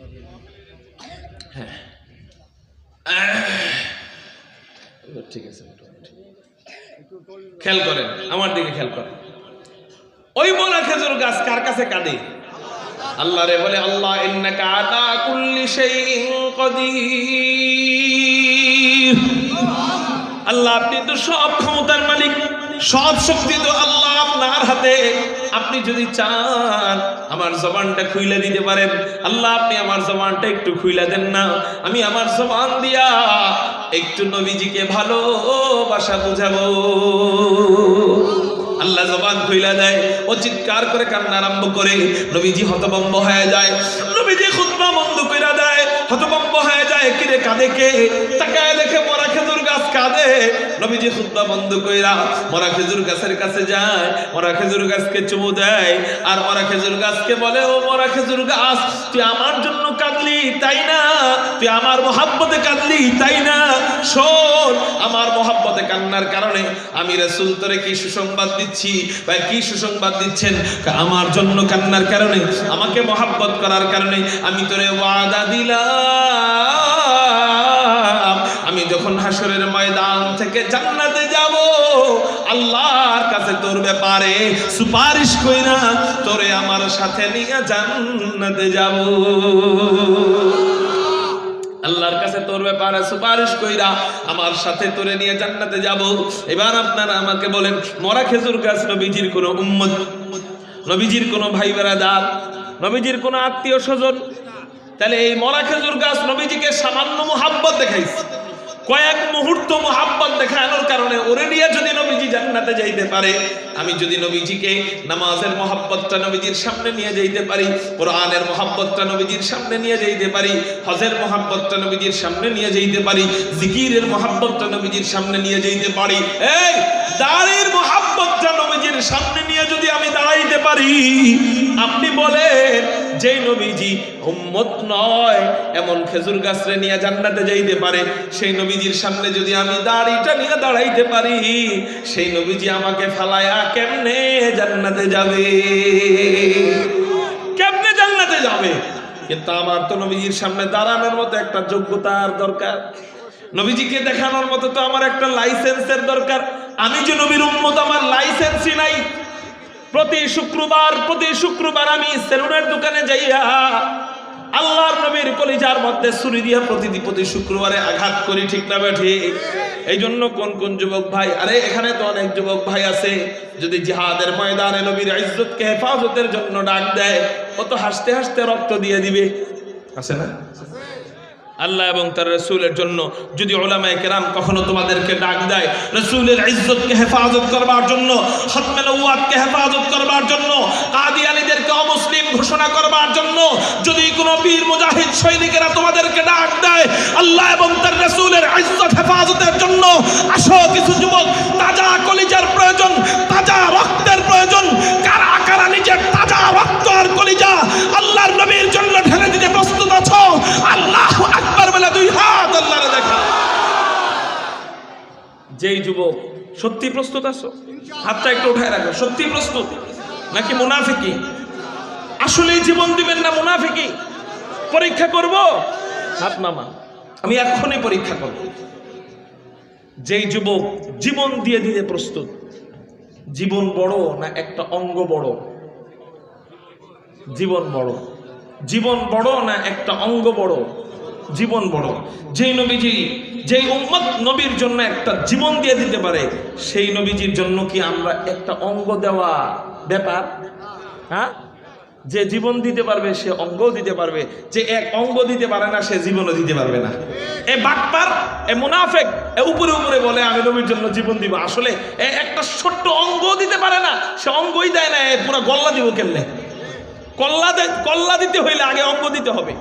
হ্যাঁ ঠিক আছে, খেয়াল করেন, আমার দিকে খেয়াল করেন। ওই মরা খেজুর গাছ কার কাছে কাঁদে? আল্লাহ রে বলে, আল্লাহ ইন্নাকা আলা কুল্লি শাইইন কাদির। আল্লাহ আপনি তো সব ক্ষমতার মালিক, সব শক্তি তো আল্লাহ আপনার হাতে। আপনি যদি চান আমার জবানটা খুইলা দিতে পারেন। আল্লাহ আপনি আমার জবানটা একটু খুইলা দেন না, আমি আমার জবান দিয়া একটু নবীজিকে ভালোবাসা বুঝাবো। আল্লাহ জবান খুইলা দেয়, ও চিৎকার করে কান্না আরম্ভ করে। নবীজি হতভম্ব হয়ে যায়, নবীজি খুতবা বন্ধ কইরা দেয়, হতভম্ব হয়ে যায়। কিরে কাঁদে কে? তাকায় দেখে মরা খেজুর গাছ কাঁদে। নবীজি খুতবা বন্ধ কইরা মরা খেজুর গাছের কাছে যায়, মরা খেজুর গাছকে চুমু দেয়, আর মরা খেজুর গাছকে বলে, ও মরা খেজুর গাছ, তুই আমার জন্য কাঁদলি তাই না? তুই আমার মহাব্বতে কাঁদলি তাই না? শোন, আমার মহাব্বতে কান্নার কারণে আমি রাসূল তোরে কি সুসংবাদ দিচ্ছি। ভাই কি সুসংবাদ দিচ্ছেন? আমার জন্য কান্নার কারণে, আমাকে মহাব্বত করার কারণে আমি তোরে ওয়াদা দিলাম, আমি যখন হাসরের ময়দান থেকে জান্নাতে যাব, আল্লাহর কাছে তোর ব্যাপারে সুপারিশ কইরা তোরে আমার সাথে নিয়ে জান্নাতে যাব। আল্লাহর কাছে তোর ব্যাপারে সুপারিশ কইরা আমার সাথে তোরে নিয়ে জান্নাতে যাব। এবার আপনারা আমাকে বলেন, মরা খেজুর গাছ নবীজির কোন উম্মত, নবীজির কোন ভাই বেরাদার, নবীজির কোন আত্মীয় স্বজন? তাহলে এই মরা খেজুর গাছ নবীজিকে সামান্য মুহাব্বত দেখাইছে, কয়েক মুহূর্ত মুহাব্বত দেখানোর কারণে ওরে নিয়ে যদি নবীজি জান্নাতে যাইতে পারে, আমি যদি নবীজিকে নামাজের মুহাব্বতটা নবীজির সামনে নিয়ে যাইতে পারি, কোরআনের মুহাব্বতটা নবীজির সামনে নিয়ে যাইতে পারি, হজের মুহাব্বতটা নবীজির সামনে নিয়ে যাইতে পারি, জিকিরের মুহাব্বতটা নবীজির সামনে নিয়ে যাইতে পারি, এই দাড়ির মুহাব্বতটা নবীজির সামনে নিয়ে যদি আমি দাঁড়াইতে পারি, আপনি বলেন যে নবীজি উম্মত নয় এমন খেজুর গাছরে নিয়ে জান্নাতে যাইতে পারে, সেই নবীজির সামনে যদি আমি দাড়িটা নিয়ে দাঁড়াইতে পারি, সেই নবীজি আমাকে ফালায়া কেমনে জান্নাতে যাবে? কেমনে জান্নাতে যাবে? কিন্তু আমার তো নবীজির সামনে দাঁড়ানোর মতো একটা যোগ্যতার দরকার, নবীজিকে দেখানোর মতো তো আমার একটা লাইসেন্সের দরকার। আমি যে নবীর উম্মত, আমার লাইসেন্সই নাই। প্রতি শুক্রবার আমি সেলুনের দোকানে যাইয়া আল্লাহর নবীর কলিজার মধ্যে ছুরি দিয়া প্রতি শুক্রবারে আঘাত করি, ঠিক না বেঠি? এই জন্য কোন যুবক ভাই, আরে এখানে তো অনেক যুবক ভাই আছে, যদি জিহাদের ময়দানে নবীর ইজ্জতকে হেফাজতের জন্য ডাক দেয়, ও তো হাসতে হাসতে রক্ত দিয়ে দিবে, আছে না? আল্লাহ এবং তার রাসূলের জন্য যদি উলামায়ে কেরাম কখনো তোমাদেরকে ডাক দেয় রাসূলের ইজ্জতকে হেফাজত করবার জন্য, খতমে নবুয়তকে হেফাজত করবার জন্য, কাদিয়ানীদেরকে অমুসলিম ঘোষণা করবার জন্য, যদি কোনো বীর মুজাহিদ সৈনিকেরা তোমাদেরকে ডাক দেয় আল্লাহ এবং তার রাসূলের ইজ্জত হেফাজতের জন্য, আসো কিছু যুবক, তাজা কলিজার প্রয়োজন, তাজা রক্তের প্রয়োজন। কারা কারা নিজের তাজা রক্ত আর কলিজা আল্লাহর নবীর জন্য ঢেলে দিতে প্রস্তুত আছো? আল্লাহু আকবার বলে দুই হাত আল্লাহরে দেখা। যেই যুবক সত্যি প্রস্তুত আছো, হাতটা একটু উঠায় রাখো। সত্যি প্রস্তুত নাকি মুনাফিকি? আসলেই জীবন দিবেন না মুনাফিকি? পরীক্ষা করব, হাত নামা, আমি এখনই পরীক্ষা করব। যেই যুবক জীবন দিয়ে দিতে প্রস্তুত, জীবন বড় না একটা অঙ্গ বড়? জীবন বড়। জীবন বড় না একটা অঙ্গ বড়? জীবন বড়। যেই নবীজি, যেই উম্মত নবীর জন্য একটা জীবন দিয়ে দিতে পারে, সেই নবীজির জন্য কি আমরা একটা অঙ্গ দেওয়া ব্যাপার? হ্যাঁ, যে জীবন দিতে পারবে সে অঙ্গও দিতে পারবে, যে এক অঙ্গ দিতে পারে না সে জীবনও দিতে পারবে না। এ বাটপার, এ মুনাফিক, এ উপরে উপরে বলে আমি নবীর জন্য জীবন দিব, আসলে একটা ছোট্ট অঙ্গ দিতে পারে না, সে অঙ্গই দেয় না, পুরো গল্লা দিব কেমনে? কল্লা দিতে হইলে আগে অঙ্গ দিতে হবে।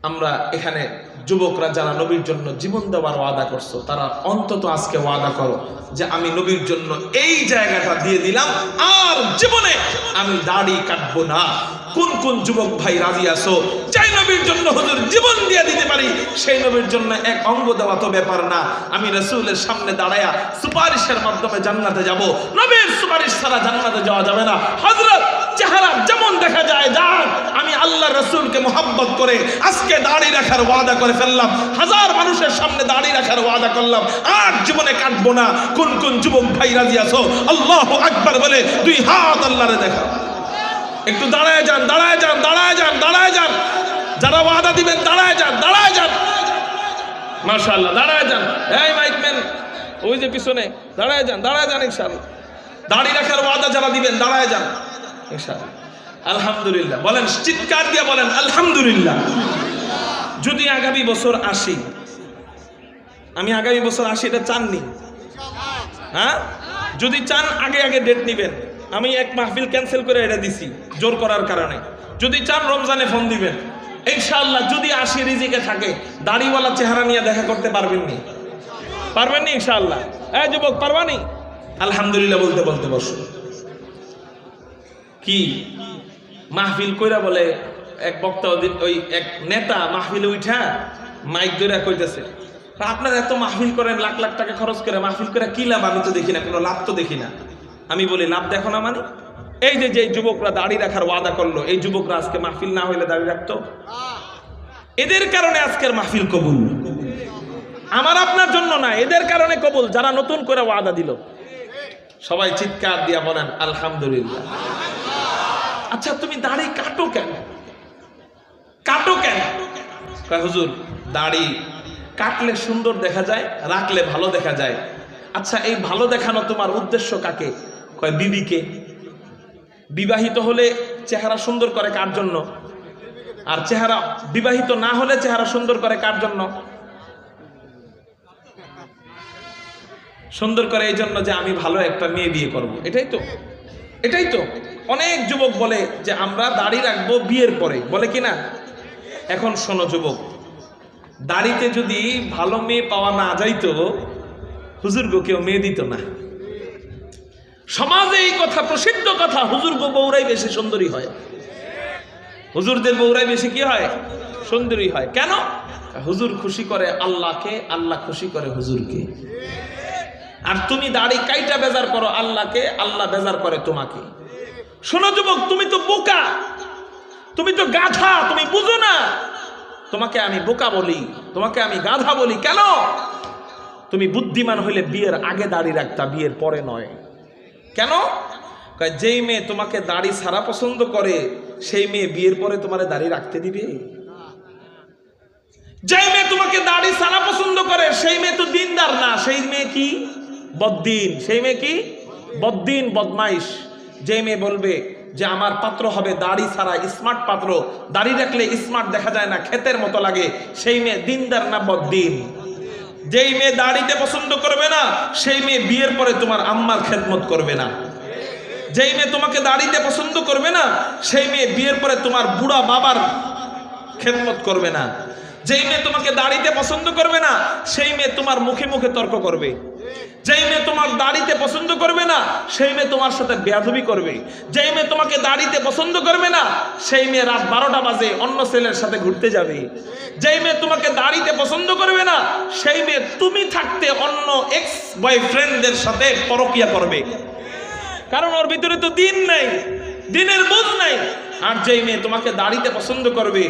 আমরা এখানে যুবকরা যারা নবীর জন্য জীবন দেওয়ার ওয়াদা করছো, তারা অন্তত আজকে ওয়াদা করো যে আমি নবীর জন্য এই জায়গাটা দিয়ে দিলাম, আর জীবনে আমি দাড়ি কাটবো না। কোন কোন যুবক ভাই রাজি আছো? যাই নবীর জন্য হুজুর জীবন দিয়ে দিতে পারি, সেই নবীর জন্য এক অঙ্গ দেওয়া তো ব্যাপার না, আমি রাসূলের সামনে দাঁড়ায়া সুপারিশের মাধ্যমে জান্নাতে যাব। নবীর সুপারিশ ছাড়া জান্নাতে যাওয়া যাবে না। হযরত চেহারা যেমন দেখা যায় যাক, আমি আল্লাহ রাসূলকে মুহাব্বত করে আজকে দাড়ি রাখার ওয়াদা করে ফেললাম, হাজার মানুষের সামনে দাড়ি রাখার ওয়াদা করলাম, আর জীবনে কাটবো না। কোন কোন যুবক ভাই রাজি আছো? আল্লাহু আকবার বলে দুই হাত আল্লাহরে দেখা। একটু দাঁড়ায় যান, দাঁড়ায় যান, দাঁড়ায় যান, দাঁড়ায় যান। যারা ওয়াদা দিবেন দাঁড়ায় যান, দাঁড়ায় যান। মাশাআল্লাহ, দাঁড়ায় যান। এই মাইকম্যান ওই যে পিছনে দাঁড়ায় যান, দাঁড়ায় যান ইনশাআল্লাহ। দাড়ি রাখার ওয়াদা যারা দিবেন দাঁড়ায় যান ইনশাআল্লাহ। আলহামদুলিল্লাহ বলেন, চিৎকার দিয়ে বলেন আলহামদুলিল্লাহ। যদি আগামী বছর আসি, আমি আগামী বছর আসি, এটা চাননি? হ্যাঁ, যদি চান আগে আগে ডেট নিবেন। আমি এক মাহফিল ক্যান্সেল করে এটা দিছি জোর করার কারণে। যদি চান রমজানে ফোন দিবেন ইনশাআল্লাহ। যদি আসি রিজিকে থাকে, দাড়িওয়ালা চেহারা নিয়ে দেখা করতে পারবেননি? পারবেননি ইনশাআল্লাহ? এই যুবক পারবানি? আলহামদুলিল্লাহ বলতে বলতে বসো। কি মাহফিল কইরা বলে এক বক্তা, ওই এক নেতা মাহফিলে উঠা মাইক ধরে কইতেছে, আপনারা এত মাহফিল করেন, লাখ লাখ টাকা খরচ করে মাহফিল করে কি লাভ? আমি তো দেখি না, কোনো লাভ তো দেখি না। আমি বলি লাভ দেখো না মানে? এই যে যে যুবকরা দাড়ি রাখার ওয়াদা করলো, এই যুবকরা আজকে মাহফিল না হইলে দাড়ি রাখতো? এদের কারণে আজকের মাহফিল কবুল, আমার আপনার জন্য না, এদের কারণে কবুল, যারা নতুন করে ওয়াদা দিল। সবাই চিৎকার দিয়া বলেন আলহামদুলিল্লাহ। আচ্ছা, তুমি দাড়ি কাটো কেন? কাটো কেন? কয় হুজুর দাড়ি কাটলে সুন্দর দেখা যায়, রাখলে ভালো দেখা যায়। আচ্ছা, এই ভালো দেখানো তোমার উদ্দেশ্য কাকে? কয় বিবিকে। বিবাহিত হলে চেহারা সুন্দর করে কার জন্য? আর চেহারা বিবাহিত না হলে চেহারা সুন্দর করে কার জন্য? সুন্দর করে এই জন্য যে আমি ভালো একটা মেয়ে বিয়ে করব। এটাই তো, এটাই তো। অনেক যুবক বলে যে আমরা দাড়ি রাখবো বিয়ের পরে, বলে কি না? এখন শোনো যুবক, দাড়িতে যদি ভালো মেয়ে পাওয়া না যাইতো, হুজুরগো কেউ মেয়ে দিত না। সমাজে এই কথা প্রসিদ্ধ কথা, হুজুরগো বউরাই বেশি সুন্দরী হয়। হুজুরদের বউরাই বেশি কি হয়? সুন্দরী হয়। কেন? হুজুর খুশি করে আল্লাহকে, আল্লাহ খুশি করে হুজুরকে। আর তুমি দাড়ি কাইটা বেজার করো আল্লাহকে, আল্লাহ বেজার করে তোমাকে। শোনো যুবক, তুমি তো বোকা, তুমি তো গাধা, তুমি বুঝো না। তোমাকে আমি বোকা বলি, তোমাকে আমি গাধা বলি কেন? তুমি বুদ্ধিমান হইলে বিয়ের আগে দাড়ি রাখতা, বিয়ের পরে নয়। কেন? যেই মেয়ে তোমাকে দাড়ি ছাড়া পছন্দ করে, সেই মেয়ে বিয়ের পরে তোমারে দাড়ি রাখতে দিবে? যেই মেয়ে তোমাকে দাড়ি ছাড়া পছন্দ করে, সেই মেয়ে তো দিনদার না, সেই মেয়ে কি? বদ্দিন। সেই মেয়ে কি? বদ্দিন, বদমাইশ। যেই মেয়ে বলবে যে আমার পাত্র হবে দাড়ি ছাড়া, স্মার্ট পাত্র, দাড়ি রাখলে স্মার্ট দেখা যায় না, ক্ষেতের মতো লাগে, সেই মেয়ে দিনদার না বদ্দিন। যেই মেয়ে দাড়িতে পছন্দ করবে না, সেই মেয়ে বিয়ের পরে তোমার আম্মার খেদমত করবে না। যেই মেয়ে তোমাকে দাড়িতে পছন্দ করবে না, সেই মেয়ে বিয়ের পরে তোমার বুড়া বাবার খেদমত করবে না। যেই মেয়ে তোমাকে দাড়িতে পছন্দ করবে না, সেই মেয়ে তোমার মুখে মুখে তর্ক করবে। যেই মেয়ে তোমার দাড়িতে পছন্দ করবে না, সেই মেয়ে তোমার সাথে বেয়াদবি করবে। যেই মেয়ে তোমাকে দাড়িতে পছন্দ করবে না, সেই মেয়ে রাত 12টা বাজে অন্য ছেলের সাথে ঘুরতে যাবে। যেই মেয়ে তোমাকে দাড়িতে পছন্দ করবে না, সেই মেয়ে তুমি থাকতে অন্য এক্স বয়ফ্রেন্ডদের সাথে পরকিয়া করবে, কারণ ওর ভিতরে তো দিন নাই, দিনের বুঝ নাই। আর যেই মেয়ে তোমাকে দাড়িতে পছন্দ করবে,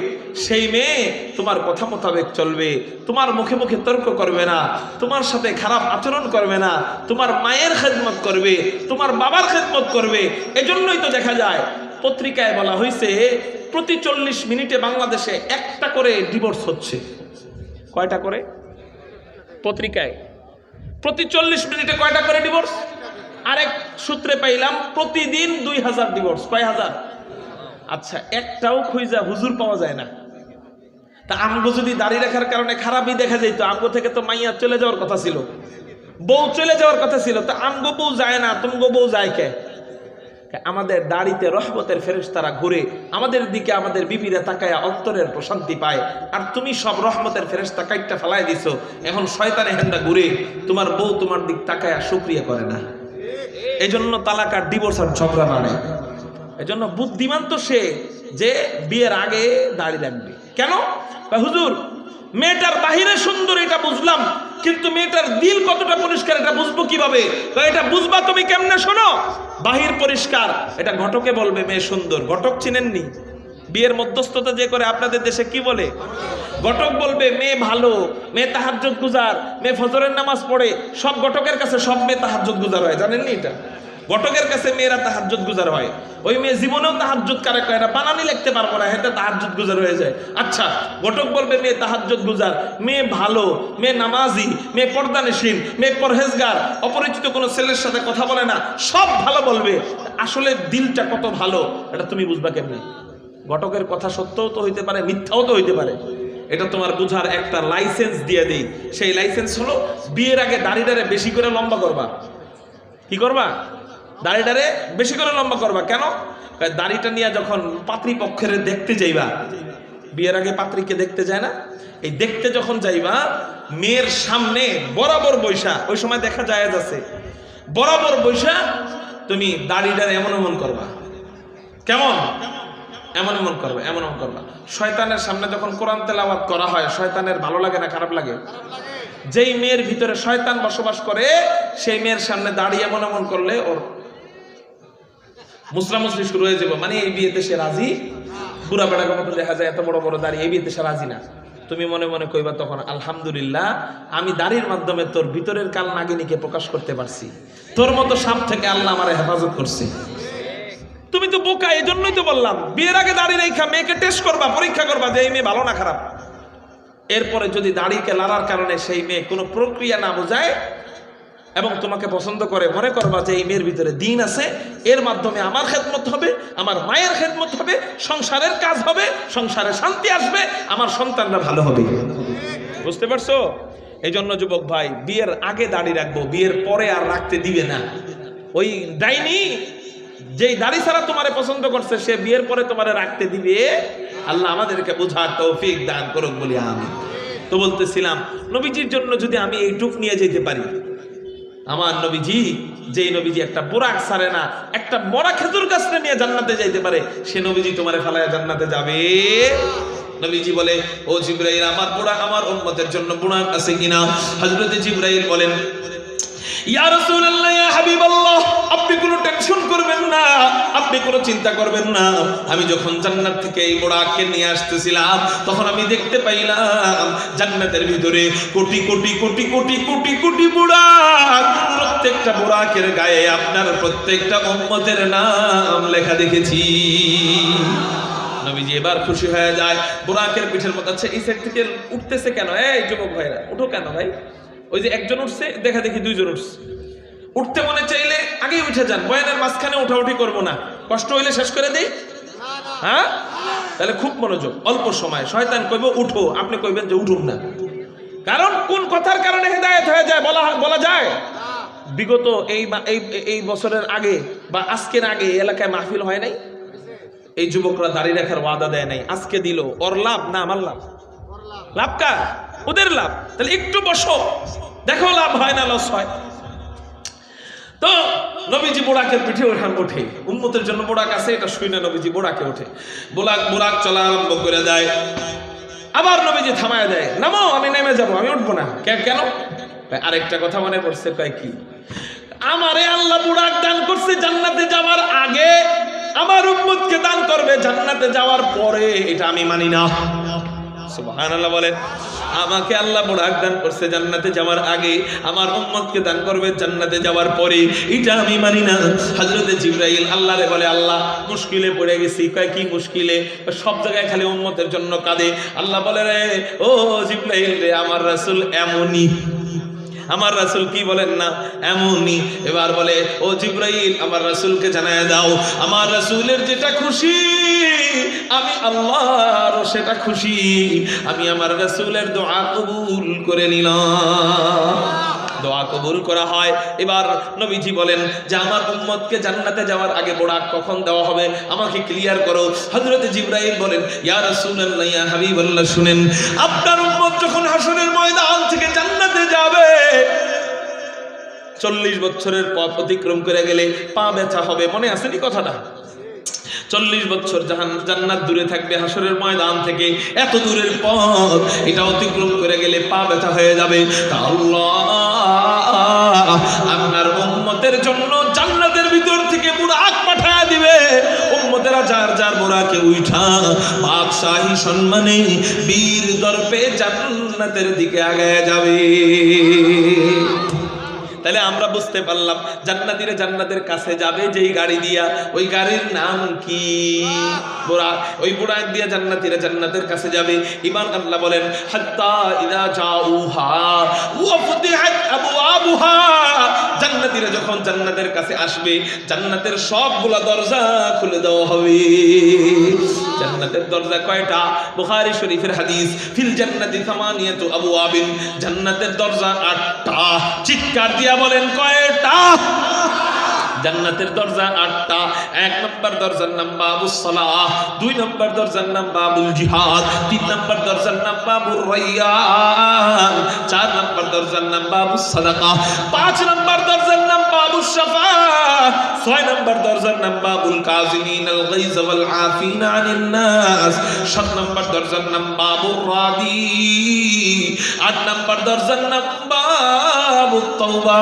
সেই মেয়ে তোমার কথা মোতাবেক চলবে, তোমার মুখে মুখে তর্ক করবে না, তোমার সাথে খারাপ আচরণ করবে না, তোমার মায়ের খেদমত করবে, তোমার বাবার খেদমত করবে। এজন্যই তো দেখা যায় পত্রিকায় বলা হয়েছে প্রতি 40 মিনিটে বাংলাদেশে একটা করে ডিভোর্স হচ্ছে। কয়টা করে? পত্রিকায় প্রতি 40 মিনিটে কয়টা করে ডিভোর্স? আরেক সূত্রে পাইলাম প্রতিদিন 2000 ডিভোর্স। কয় হাজার? আচ্ছা, একটাও খুঁজা হুজুর পাওয়া যায় না। তা আমগো যদি দাড়ি রাখার কারণে খারাপই দেখা যাইতো, আমগো থেকে তো মাইয়া চলে যাওয়ার কথা ছিল, বউ চলে যাওয়ার কথা ছিল। তা আমগো বউ যায় না, তুমগো বউ যায় কে? আমাদের দাড়িতে রহমতের ফেরেশতারা ঘুরে, আমাদের দিকে আমাদের বিবিরা তাকায়া অন্তরের প্রশান্তি পায়, আর তুমি সব রহমতের ফেরেশতা কাইটটা ফেলাই দিছো, এখন শয়তানে হেন্দা ঘুরে তোমার বউ তোমার দিক তাকায়া শুকরিয়া করে না। এই জন্য তালাক আর ডিভোর্স আর ঝগড়া মানে। এই জন্য বুদ্ধিমান তো সে যে বিয়ের আগে দাড়ি রাখবে। কেন? হুজুর মেয়েটার বাহিরে সুন্দর এটা বুঝলাম, কিন্তু মেয়েটার দিল কতটা পরিষ্কার এটা বুঝবো কিভাবে? এটা বুঝবা তুমি কেমনে? শোনো, বাহির পরিষ্কার এটা ঘটকে বলবে মেয়ে সুন্দর। ঘটক চিনেননি? বিয়ের মধ্যস্থতা যে করে আপনাদের দেশে কি বলে? ঘটক বলবে মেয়ে ভালো, মেয়ে তাহাজ্জুদ গুজার, মেয়ে ফজরের নামাজ পড়ে। সব ঘটকের কাছে সব মেয়ে তাহাজ্জুদ গুজার হয়, জানেননি এটা? ঘটকের কাছে মেয়েরা তাহাজ্জুদ গুজার হয়। ওই মেয়ে জীবনেও তাহাজ্জুদ কারে কয় না, বানানি লিখতে পারবো না, হেতে তাহাজ্জুদ গুজার হয়ে যায়। আচ্ছা, ঘটক বলবে মেয়ে তাহাজ্জুদ গুজার, মেয়ে ভালো, মেয়ে নামাজি, মেয়ে পর্দানশীল, মেয়ে পরহেজগার, অপরিচিত কোনো ছেলের সাথে কথা বলে না, সব ভালো বলবে। আসলে দিলটা কত ভালো এটা তুমি বুঝবা কেমনে? ঘটকের কথা সত্যও তো হইতে পারে, মিথ্যাও তো হইতে পারে। এটা তোমার বুঝার একটা লাইসেন্স দিয়ে দেই। সেই লাইসেন্স হলো বিয়ের আগে দাড়িটারে বেশি করে লম্বা করবা। কি করবা? দাড়িটারে বেশি করে লম্বা করবা। কেন? দাড়িটা নিয়ে যখন পাত্রীপক্ষের দেখতে যাইবা, বিয়ের আগে পাত্রীকে দেখতে যায় না, এই দেখতে যখন যাইবা মেয়ের সামনে বরাবর বৈশা, ওই সময় দেখা যায় আছে বরাবর বৈশা তুমি দাড়িটারে এমন এমন করবা। কেমন? এমন এমন করবা, এমন এমন করবা। শয়তানের সামনে যখন কোরআন তেলাওয়াত করা হয়, শয়তানের ভালো লাগে না খারাপ লাগে? যেই মেয়ের ভিতরে শয়তান বসবাস করে সেই মেয়ের সামনে দাঁড়িয়ে এমন এমন করলে ওর মুসরামুসরি শুরু হয়ে যাবে। মানে এই বিয়েতে সে রাজি। বুড়া বেড়াকে মতো দেখা যায় এত বড় বড় দাড়ি, এই বিয়েতে সে রাজি না। তুমি মনে মনে কইবা তখন, আলহামদুলিল্লাহ, আমি দাড়ির মাধ্যমে তোর ভিতরের কাল নাগিনীকে প্রকাশ করতে পারছি, তোর মতো সাপ থেকে আল্লাহ আমারে হেফাজত করছে। তুমি তো বোকা, এই জন্যই তো বললাম বিয়ের আগে দাড়ি রেখা মেয়েকে টেস্ট করবা, পরীক্ষা করবা যে এই মেয়ে ভালো না খারাপ। এরপরে যদি দাড়িকে লাড়ার কারণে সেই মেয়ে কোনো প্রক্রিয়া না বোঝায় এবং তোমাকে পছন্দ করে, মনে করবা যে এই মেয়ের ভিতরে দিন আছে, এর মাধ্যমে আমার খেদমত হবে, আমার মায়ের খেদমত হবে, সংসারের কাজ হবে, সংসারে শান্তি আসবে, আমার সন্তানরা ভালো হবে। বুঝতে পারছো? এই জন্য যুবক ভাই, বিয়ের আগে দাড়ি রাখবো, বিয়ের পরে আর রাখতে দিবে না। ওই ডাইনি যেই দাড়ি ছাড়া তোমারে পছন্দ করছে সে বিয়ের পরে তোমারে রাখতে দিবে। আল্লাহ আমাদেরকে বুঝার তৌফিক দান করুক বলি আমিন। তো বলতেছিলাম, নবীজির জন্য যদি আমি এইটুক নিয়ে যেতে পারি, আমার নবীজি, যেই নবীজি একটা বুরাক ছাড়ে না, একটা মরা খেজুর গাছটা নিয়ে জান্নাতে যাইতে পারে, সে নবীজি তোমারে ফালায়া জান্নাতে যাবে? নবীজি বলে, ও জিবরাইল, আমার বুরাক, আমার উম্মতের জন্য বুরাক আছে কিনা? হযরত জিবরাইল বলেন, ইয়া রাসূলুল্লাহ, ইয়া হাবিবাল্লাহ, আপনি কোনো টেনশন করবেন না, আপনি কোনো চিন্তা করবেন না। আমি যখন জান্নাত থেকে এই বুরাককে নিয়ে আসতেছিলাম, তখন আমি দেখতে পাইলাম জান্নাতের ভিতরে কোটি কোটি কোটি কোটি কোটি কোটি বুরাক, প্রত্যেকটা বুরাকের গায়ে আপনার প্রত্যেকটা উম্মতের নাম লেখা দেখেছি। নবীজি এবার খুশি হয়ে যায়, বুরাকের পিঠের মধ্যে। আচ্ছা, এই সাইড থেকে উঠতেছে কেন? এই যুবক ভাইরা, উঠো কেন ভাই? ওই যে একজন উঠছে, দেখা দেখি দুইজন উঠছে। উঠতে মনে চাইলে আগেই উঠে যান, বয়ানের মাঝখানে উঠাউঠি করবো না, কষ্ট হইলে শেষ করে দেই। হ্যাঁ, তাহলে খুব মনোযোগ। অল্প সময় শয়তান কইব উঠো, আপনি কইবেন যে উঠুন না। কারণ কোন কথার কারণে হেদায়েত হয়ে যায় বলা যায়। বিগত এই বছরের আগে বা আজকের আগে এলাকায় মাহফিল হয় নাই, এই যুবকরা দাড়ি রাখার ওয়াদা দেয় নাই, আজকে দিল। ওর লাভ না আমার লাভ? লাভ কার? ওদের লাভ। তাহলে একটু বসো, দেখো লাভ হয় না লস হয়। তো নবীজি বোরাকের পিঠে ওঠে, উম্মতের জন্য বোরাক আছে, এটা শুনে নবীজি বোরাকে ওঠে। বোরাক চলা আরম্ভ করে দেয়। আবার নবীজি থামায় দেয়, নামো, আমি নেমে যাবো, আমি উঠবো না। কেন? আরেকটা কথা মনে পড়ছে, কয় কি, আমারে আল্লাহ বোরাক দান করছে জান্নাতে যাওয়ার আগে, আমার উম্মতকে দান করবে জান্নাতে যাওয়ার পরে, এটা আমি মানি না। সুবহানাল্লাহ বলেন। আমাকে আল্লাহ বোরাক দান করছে জান্নাতে যাওয়ার আগে, আমার উম্মতকে দান করবে জান্নাতে যাওয়ার পরে, এটা আমি মানি না। হযরত জিবরাইল আল্লাহরে বলে, আল্লাহ মুশকিলে পড়ে গেছি। কয় কি মুশকিলে? সব জায়গায় খালি উম্মতের জন্য কাঁদে। আল্লাহ বলে, রে ও জিবরাইল রে, আমার রাসূল এমনই। আমার রাসূল কি বলেন না, এমনই। এবার বলে, ও জিবরাইল, আমার রাসূলকে জানায় দাও, আমার রাসূলের যেটা খুশি আমি আল্লাহরও সেটা খুশি। আমি আমার রাসূলের দোয়া কবুল করে নিলাম। দোয়া কবুল করা হয়। এবার নবীজি বলেন যে আমার উম্মতকে জান্নাতে যাওয়ার আগে বোরাক কখন দেওয়া হবে আমাকে ক্লিয়ার করো। হযরত জিবরাইল বলেন ইয়া রাসূলুল্লাহ ইয়া হাবিবাল্লাহ শুনেন, আপনার উম্মত যখন হাসরের ময়দান থেকে জান্নাতে যাবে 40 বছরের পথ অতিক্রম করে গেলে পা ব্যথা হবে। মনে আছে নি কথাটা? 40 বছর জান্নাত দূরে থাকবে হাসরের ময়দান থেকে, এত দূরের পথ এটা অতিক্রম করে গেলে পা ব্যথা হয়ে যাবে। তা আল্লাহ আপনার উম্মতের জন্য জান্নাতের ভিতর থেকে বুরাক পাঠায় দিবে। উম্মতেরা যার যার বুরাকে উঠা বাদশাহী সম্মানে বীর দর্পে জান্নাতের দিকে আগায় যাবে। তাহলে আমরা বুঝতে পারলাম জান্নাতীরা জান্নাতের কাছে যাবে যেই গাড়ি দিয়া, ওই গাড়ির নাম কি? বুরাক। ওই বুরাক দিয়া জান্নাতীরা জান্নাতের কাছে যাবে। ইমান আল্লাহ বলেন হাত্তা ইযা জাউহা ওয়া ফুতিহাত আবওয়াবুহা, জান্নাতীরা যখন জান্নাতের কাছে আসবে জান্নাতের সবগুলা দরজা খুলে দেওয়া হবে। জান্নাতের দরজা কয়টা? বুখারী শরীফের হাদিস, ফিল জান্নাতি সামানিয়াতু আবওয়াবিন, জান্নাতের দরজা 8টা। চিৎকার দিয়া বলেন কয়টা? জান্নাতের দরজা 8টা। 1 নম্বর দরজার নাম বাবুস সালাহ, 2 নম্বর দরজার নাম বাবুল জিহাদ, 3 নম্বর দরজার নাম বাবুর রায়্যান, 4 নম্বর দরজার নাম বাবুস সাদাকা, 5 নম্বর দরজার নাম বাবুস শাফাআহ, 6 নম্বর দরজার নাম বাবুল কাযিমিনাল গায়জ ওয়াল আফিনা আনিন নাস, 7 নম্বর দরজার নাম বাবুর রাদি, 8 নম্বর দরজার নাম বাবুত তাওবা।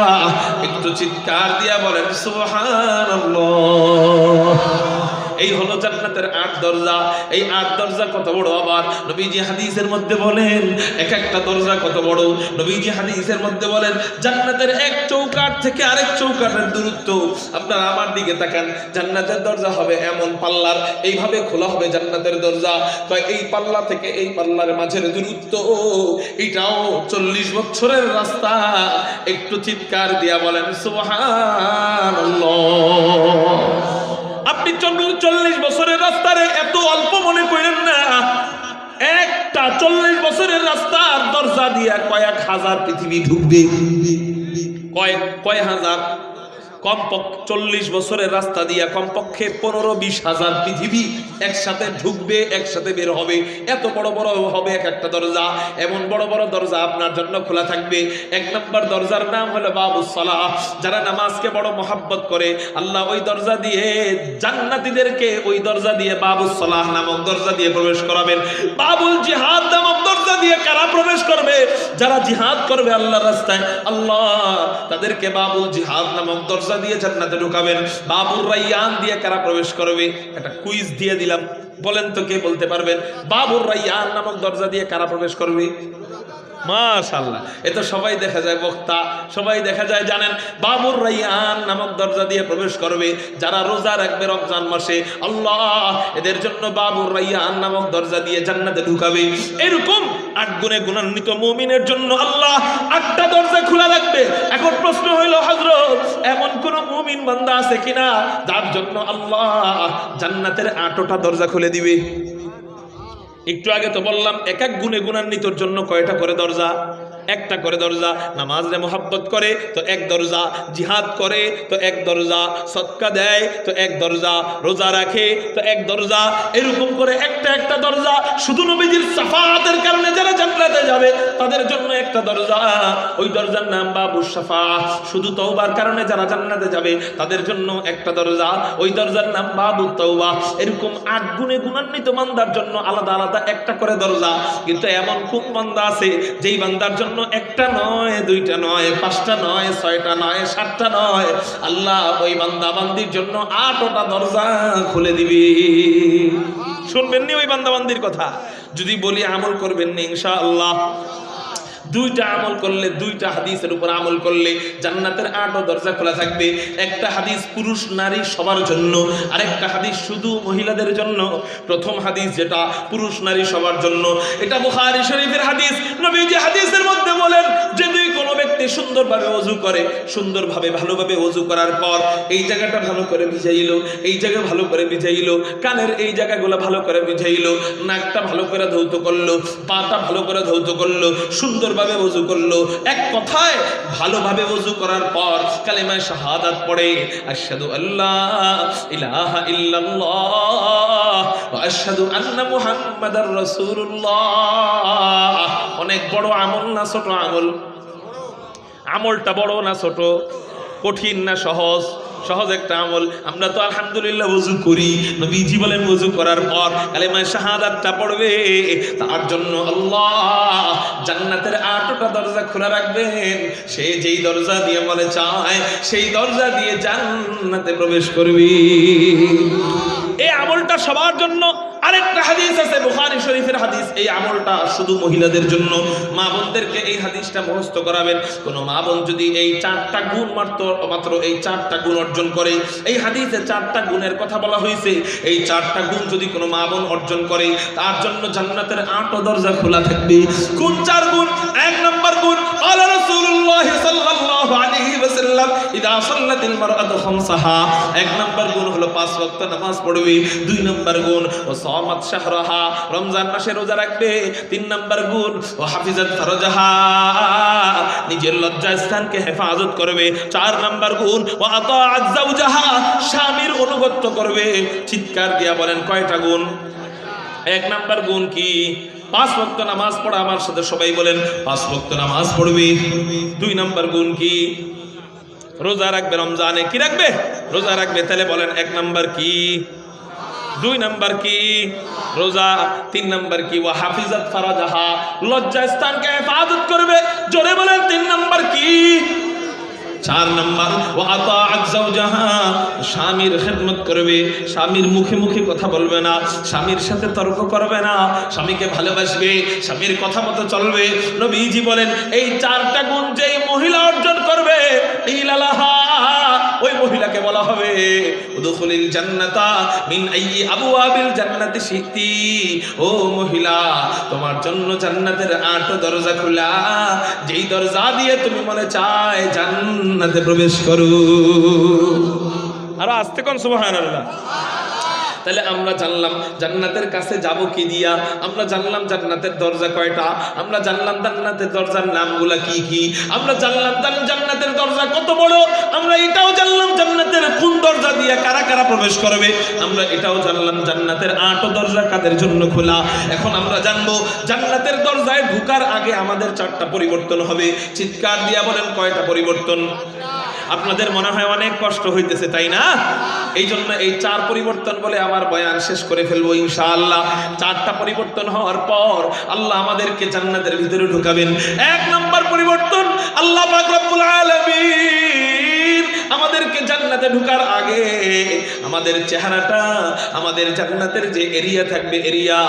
একটু চিৎকার দিয়া বলেন সুবহানাল্লাহ। এই হলো জান্নাতের 8 দরজা। এই 8 দরজা কত বড়! আবার নবীজি হাদিসের মধ্যে বলেন এক একটা দরজা কত বড়। নবীজি হাদিসের মধ্যে বলেন জান্নাতের এক চৌকাঠ থেকে আরেক চৌকাঠের দূরত্ব, আপনারা আমার দিকে তাকান, জান্নাতের দরজা হবে এমন পাল্লার, এইভাবে খোলা হবে জান্নাতের দরজা, তাই এই পাল্লা থেকে এই পাল্লার মাঝের দূরত্ব এটাও 40 বছরের রাস্তা। একটু চিৎকার দিয়া বলেন সুবহানাল্লাহ। আপনি 40 বছরের রাস্তারে এত অল্প মনে করেন না। একটা 40 বছরের রাস্তার দরজা দিয়া কয়েক হাজার পৃথিবী ঢুকবে। কয় হাজার? কমপক্ষে 40 বছরের রাস্তা দিয়া কমপক্ষে 15-20 হাজার পৃথিবী একসাথে ঢুকবে, একসাথে বের হবে। এত বড় বড় হবে এক একটা দরজা। এমন বড় বড় দরজা আপনার জন্য খোলা থাকবে। 1 নম্বর দরজার নাম হলো বাবুস সালাহ। যারা নামাজকে বড় মহব্বত করে আল্লাহ ওই দরজা দিয়ে জান্নাতীদেরকে ওই দরজা দিয়ে বাবুস সালাহ নামক দরজা দিয়ে প্রবেশ করাবেন। বাবুল জিহাদ নামক দরজা দিয়ে কারা প্রবেশ করবে? যারা জিহাদ করবে আল্লাহর রাস্তায়, আল্লাহ তাদেরকে বাবুল জিহাদ নামক দরজা দিয়ে জান্নাতে ঢুকাবেন। বাবুর রায়্যান দিয়ে কারা প্রবেশ করবে? একটা কুইজ দিয়ে দিলাম, বলেন তো কে বলতে পারবেন? বাবুর রায়্যান নামক দরজা দিয়ে কারা প্রবেশ করবে? মাশাআল্লাহ, এত সবাই দেখা যায় বক্তা, সবাই দেখা যায় জানেন। বাবুর রায়্যান নামক দরজা দিয়ে প্রবেশ করবে যারা রোজা রাখবে রমজান মাসে, আল্লাহ এদের জন্য বাবুর রায়্যান নামক দরজা দিয়ে জান্নাতে ঢুকাবে। এরকম 8 গুণে গুণান্বিত মুমিনের জন্য আল্লাহ 8টা দরজা খোলা রাখবে। এখন প্রশ্ন হইল হযরত এমন কোন মুমিন বান্দা আছে কিনা যার জন্য আল্লাহ জান্নাতের 8টা দরজা খুলে দিবে? একটু আগে তো বললাম এক এক গুণে গুণান্বিতর জন্য কয়টা করে দরজা? একটা করে দরজা। নামাজে মোহাব্বত করে তো 1 দরজা, জিহাদ করে তো 1 দরজা, সদকা দেয় তো 1 দরজা, রোজা রাখে তো 1 দরজা। এরকম করে একটা একটা দরজা। শুধু নবীজির শাফাআতের কারণে যারা জান্নাতে যাবে তাদের জন্য একটা দরজা, ওই দরজার নাম বাবুস শাফাআহ। শুধু তওবার কারণে যারা জান্নাতে যাবে তাদের জন্য একটা দরজা, ওই দরজার নাম বাবুত তাওবা। এরকম 8 গুণে গুণান্বিত বান্দার জন্য আলাদা আলাদা একটা করে দরজা। কিন্তু এমন খুব বান্দা আছে যেই বান্দার জন্য একটা নয়, 2টা নয়, 5টা নয়, 6টা নয়, 7টা নয়, আল্লাহ ওই বান্দা বান্দির জন্য 8টা দরজা খুলে দিবি। শুনবেন নি ওই বান্দা বান্দির কথা? যদি বলি আমল করবেন নি ইনশাআল্লাহ। 2টা আমল করলে, 2টা হাদিসের উপর আমল করলে জান্নাতের 8টা দরজা খোলা থাকবে। একটা হাদিস পুরুষ নারী সবার জন্য, আরেকটা হাদিস শুধু মহিলাদের জন্য। প্রথম হাদিস যেটা পুরুষ নারী সবার জন্য, এটা বুখারী শরীফের হাদিস। নবীজি হাদিসের মধ্যে বলেন যদি কোনো ব্যক্তি সুন্দরভাবে ওযু করে, সুন্দরভাবে ভালোভাবে ওযু করার পর এই জায়গাটা ভালো করে ভিজাইলো, এই জায়গা ভালো করে ভিজাইলো, কানের এই জায়গাগুলো ভালো করে ভিজাইলো, নাকটা ভালো করে ধৌত করলো, পাটা ভালো করে ধৌত করলো, সুন্দর সুন্দরভাবে ওযু করলো, এক কথায় ভালোভাবে ওযু করার পর কালেমা শাহাদাত পড়ে, আশহাদু আল্লাহ ইলাহা ইল্লাল্লাহ ওয়া আশহাদু আন্না মুহাম্মাদার রাসূলুল্লাহ। অনেক বড় আমল না ছোট আমল? আমলটা বড় না ছোট? কঠিন না সহজ? সহজ একটা আমল। আমরা তো আলহামদুলিল্লাহ ওযু করি, নবীজি বলেন ওযু করার পর কালেমা শাহাদাতটা পড়বে, তার জন্য আল্লাহ জান্নাতের 8টা দরজা খোলা রাখবেন। সে যেই দরজা দিয়ে মনে চায় সেই দরজা দিয়ে জান্নাতে প্রবেশ করবে। এই আমলটা সবার জন্য। আরেকটা হাদিস আছে বুখারী শরীফের হাদিস, এই আমলটা শুধু মহিলাদের জন্য। মা বোনদেরকে এই হাদিসটা মুখস্থ করাবেন। কোন মা বোন যদি এই 4টা গুণ মাত্র এই 4টা গুণ অর্জন করে, এই হাদিসে 4টা গুণের কথা বলা হয়েছে, এই 4টা গুণ যদি কোনো মা বোন অর্জন করে তার জন্য জান্নাতের 8 দরজা খোলা থাকবে। কোন 4 গুণ? 1 নম্বর গুণ, আলা রাসূলুল্লাহ সাল্লাল্লাহু আলাইহি ওয়াসাল্লাম ইদা সাল্লাতিল মারআতু খামসাহা। 1 নম্বর গুণ হলো 5 ওয়াক্ত নামাজ পড়বে। 2 নম্বর গুণ ও সামাত শাহরাহা, রমজান মাসে রোজা রাখবে। 3 নম্বর গুণ ও হাফিজাত ফারজাহা, নিজের লজ্জা স্থানকে হেফাজত করবে। 4 নম্বর গুণ ও আতাআত যাওজাহা, স্বামীর অনুগত্য করবে। চিৎকার দিয়া বলেন কয়টা গুণ? 1 নম্বর গুণ কি? 5 ওয়াক্ত নামাজ পড়া। আমার সাথে সবাই বলেন 5 ওয়াক্ত নামাজ পড়বে। 2 নম্বর গুণ কি? রোজা রাখবে। রমজানে কি রাখবে? রোজা রাখবে। তাহলে বলেন 1 নম্বর কি? 2 নম্বর কি? রোজা। 3 নম্বর কি? ওয়া হাফিজাত ফারাজাহা, লজ্জা স্থানকে হেফাজত করবে। জোরে বলেন 3 নম্বর কি? 4 নম্বর ওয়া আতাআত যাওজাহা, স্বামীর খেদমত করবে। স্বামীর মুখে মুখে কথা বলবে না, স্বামীর সাথে তর্ক করবে না, স্বামীকে ভালোবাসবে, স্বামীর কথা মতো চলবে। নবীজি বলেন এই 4টা গুণ যেই মহিলা অর্জন করবে, ইলালাহা, ওই মহিলাকে বলা হবে উদখুলিল জান্নাতা মিন আইয়ি আবওয়াবিল জান্নাতি শিতি। ও মহিলা, তোমার জন্য জান্নাতের 8 দরজা খোলা, যেই দরজা দিয়ে তুমি মনে চায় জান্নাতে প্রবেশ করো। আর আস্তে কোন সুবহানাল্লাহ। তাহলে আমরা জানলাম জান্নাতের কাছে যাব কি দিয়া, আমরা জানলাম জান্নাতের দরজা কয়টা, আমরা জানলাম জান্নাতের দরজার নামগুলা কি কি, আমরা জানলাম জান্নাতের দরজা কত বড়, আমরা এটাও জানলাম জান্নাতের কোন দরজা দিয়ে কারা কারা প্রবেশ করবে, আমরা এটাও জানলাম জান্নাতের 8 দরজা কাদের জন্য খোলা। এখন আমরা জানবো জান্নাতের দরজায় ঢোকার আগে আমাদের 4টা পরিবর্তন হবে। চিৎকার দিয়া বলেন কয়টা পরিবর্তন? আপনাদের মনে হয় অনেক কষ্ট হইতেছে, তাই না? এই জন্য এই 4 পরিবর্তন বলে আমার বয়ান শেষ করে ফেলবো ইনশাআল্লাহ। 4টা পরিবর্তন হওয়ার পর আল্লাহ আমাদেরকে জান্নাতের ভিতরে ঢুকাবেন। 1 নম্বর পরিবর্তন, আল্লাহ পাক রব্বুল আলামিন আমাদেরকে জান্নাতে ঢোকার আগে আমাদের চেহারাটা, আমাদের জান্নাতের যে এরিয়া থাকবে, এরিয়া,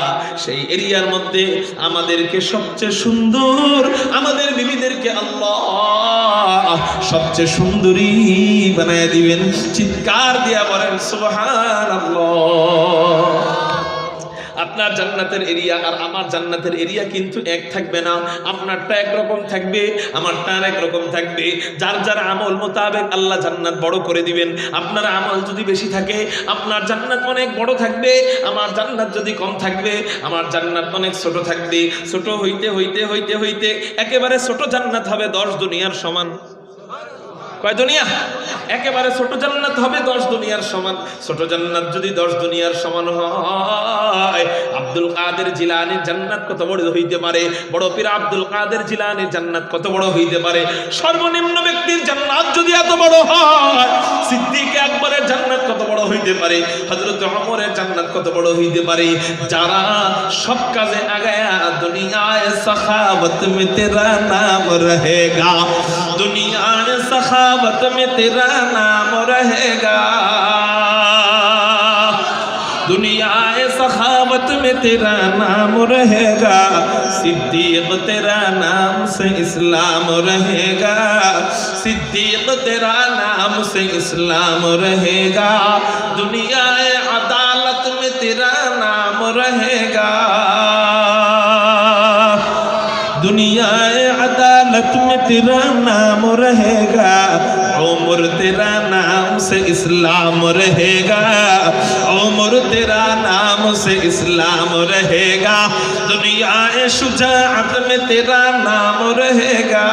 সেই এরিয়ার মধ্যে আমাদেরকে সবচেয়ে সুন্দর, আমাদের বিবিদেরকে আল্লাহ সবচেয়ে সুন্দরী বানায় দিবেন। চিৎকার দিয়া বলেন সুবহানাল্লাহ। আপনার জান্নাতের এরিয়া আর আমার জান্নাতের এরিয়া কিন্তু এক থাকবে না। আপনারটা একরকম থাকবে, আমারটা আরেক রকম থাকবে। যার যার আমল মোতাবেক আল্লাহ জান্নাত বড় করে দিবেন। আপনার আমল যদি বেশি থাকে আপনার জান্নাত অনেক বড় থাকবে, আমার জান্নাত যদি কম থাকবে আমার জান্নাত অনেক ছোট থাকবে। ছোট হইতে হইতে হইতে হইতে একেবারে ছোট জান্নাত হবে 10 দুনিয়ার সমান। কয় দুনিয়া? একেবারে ছোট জান্নাত হবে 10 দুনিয়ার সমান। ছোট জান্নাত যদি 10 দুনিয়ার সমান হয়, আব্দুল কাদের জিলানীর জান্নাত কত বড় হইতে পারে? বড় পীর আব্দুল কাদের জিলানীর জান্নাত কত বড় হইতে পারে? সর্বনিম্ন ব্যক্তির জান্নাত যদি এত বড় হয়, সিদ্দিক আকবরের জান্নাত কত বড় হইতে পারে? হযরত ওমরের জান্নাত কত বড় হইতে পারে? যারা সব কাজে আগায়া দুনিয়ায় সাখাওয়াত মে তেরা নাম রহেগা, দুনিয়ায় सखावत में तेरा नाम रहेगा, दुनिया सखावत में तेरा नाम रहेगा, सिद्दीक तेरा नाम से इस्लाम रहेगा, सिद्दीक तेरा नाम से इस्लाम रहेगा, दुनिया अदालत में तेरा नाम रहेगा, दुनिया अदालत में तेरा नाम रहेगा, उम्र तेरा नाम से इस्लाम रहेगा, उम्र तेरा नाम से इस्लाम रहेगा, दुनिया शुजाअत में तेरा नाम रहेगा।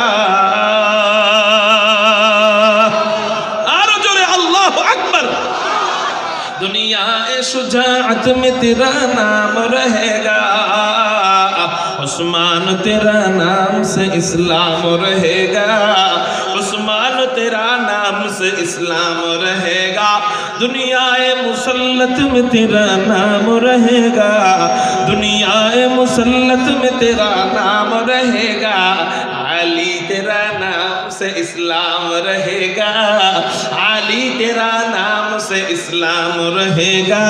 दुनिया शुजाअत में तेरा नाम रहेगा, उस्मान तेरा नाम से इस्लाम रहेगा, उस्मान तेरा नाम से इस्लाम रहेगा, दुनियाए मुसल्लत में तेरा नाम रहेगा, दुनियाए मुसल्लत में तेरा नाम रहेगा, अली तेरा नाम से इस्लाम रहेगा, अली तेरा नाम से इस्लाम रहेगा,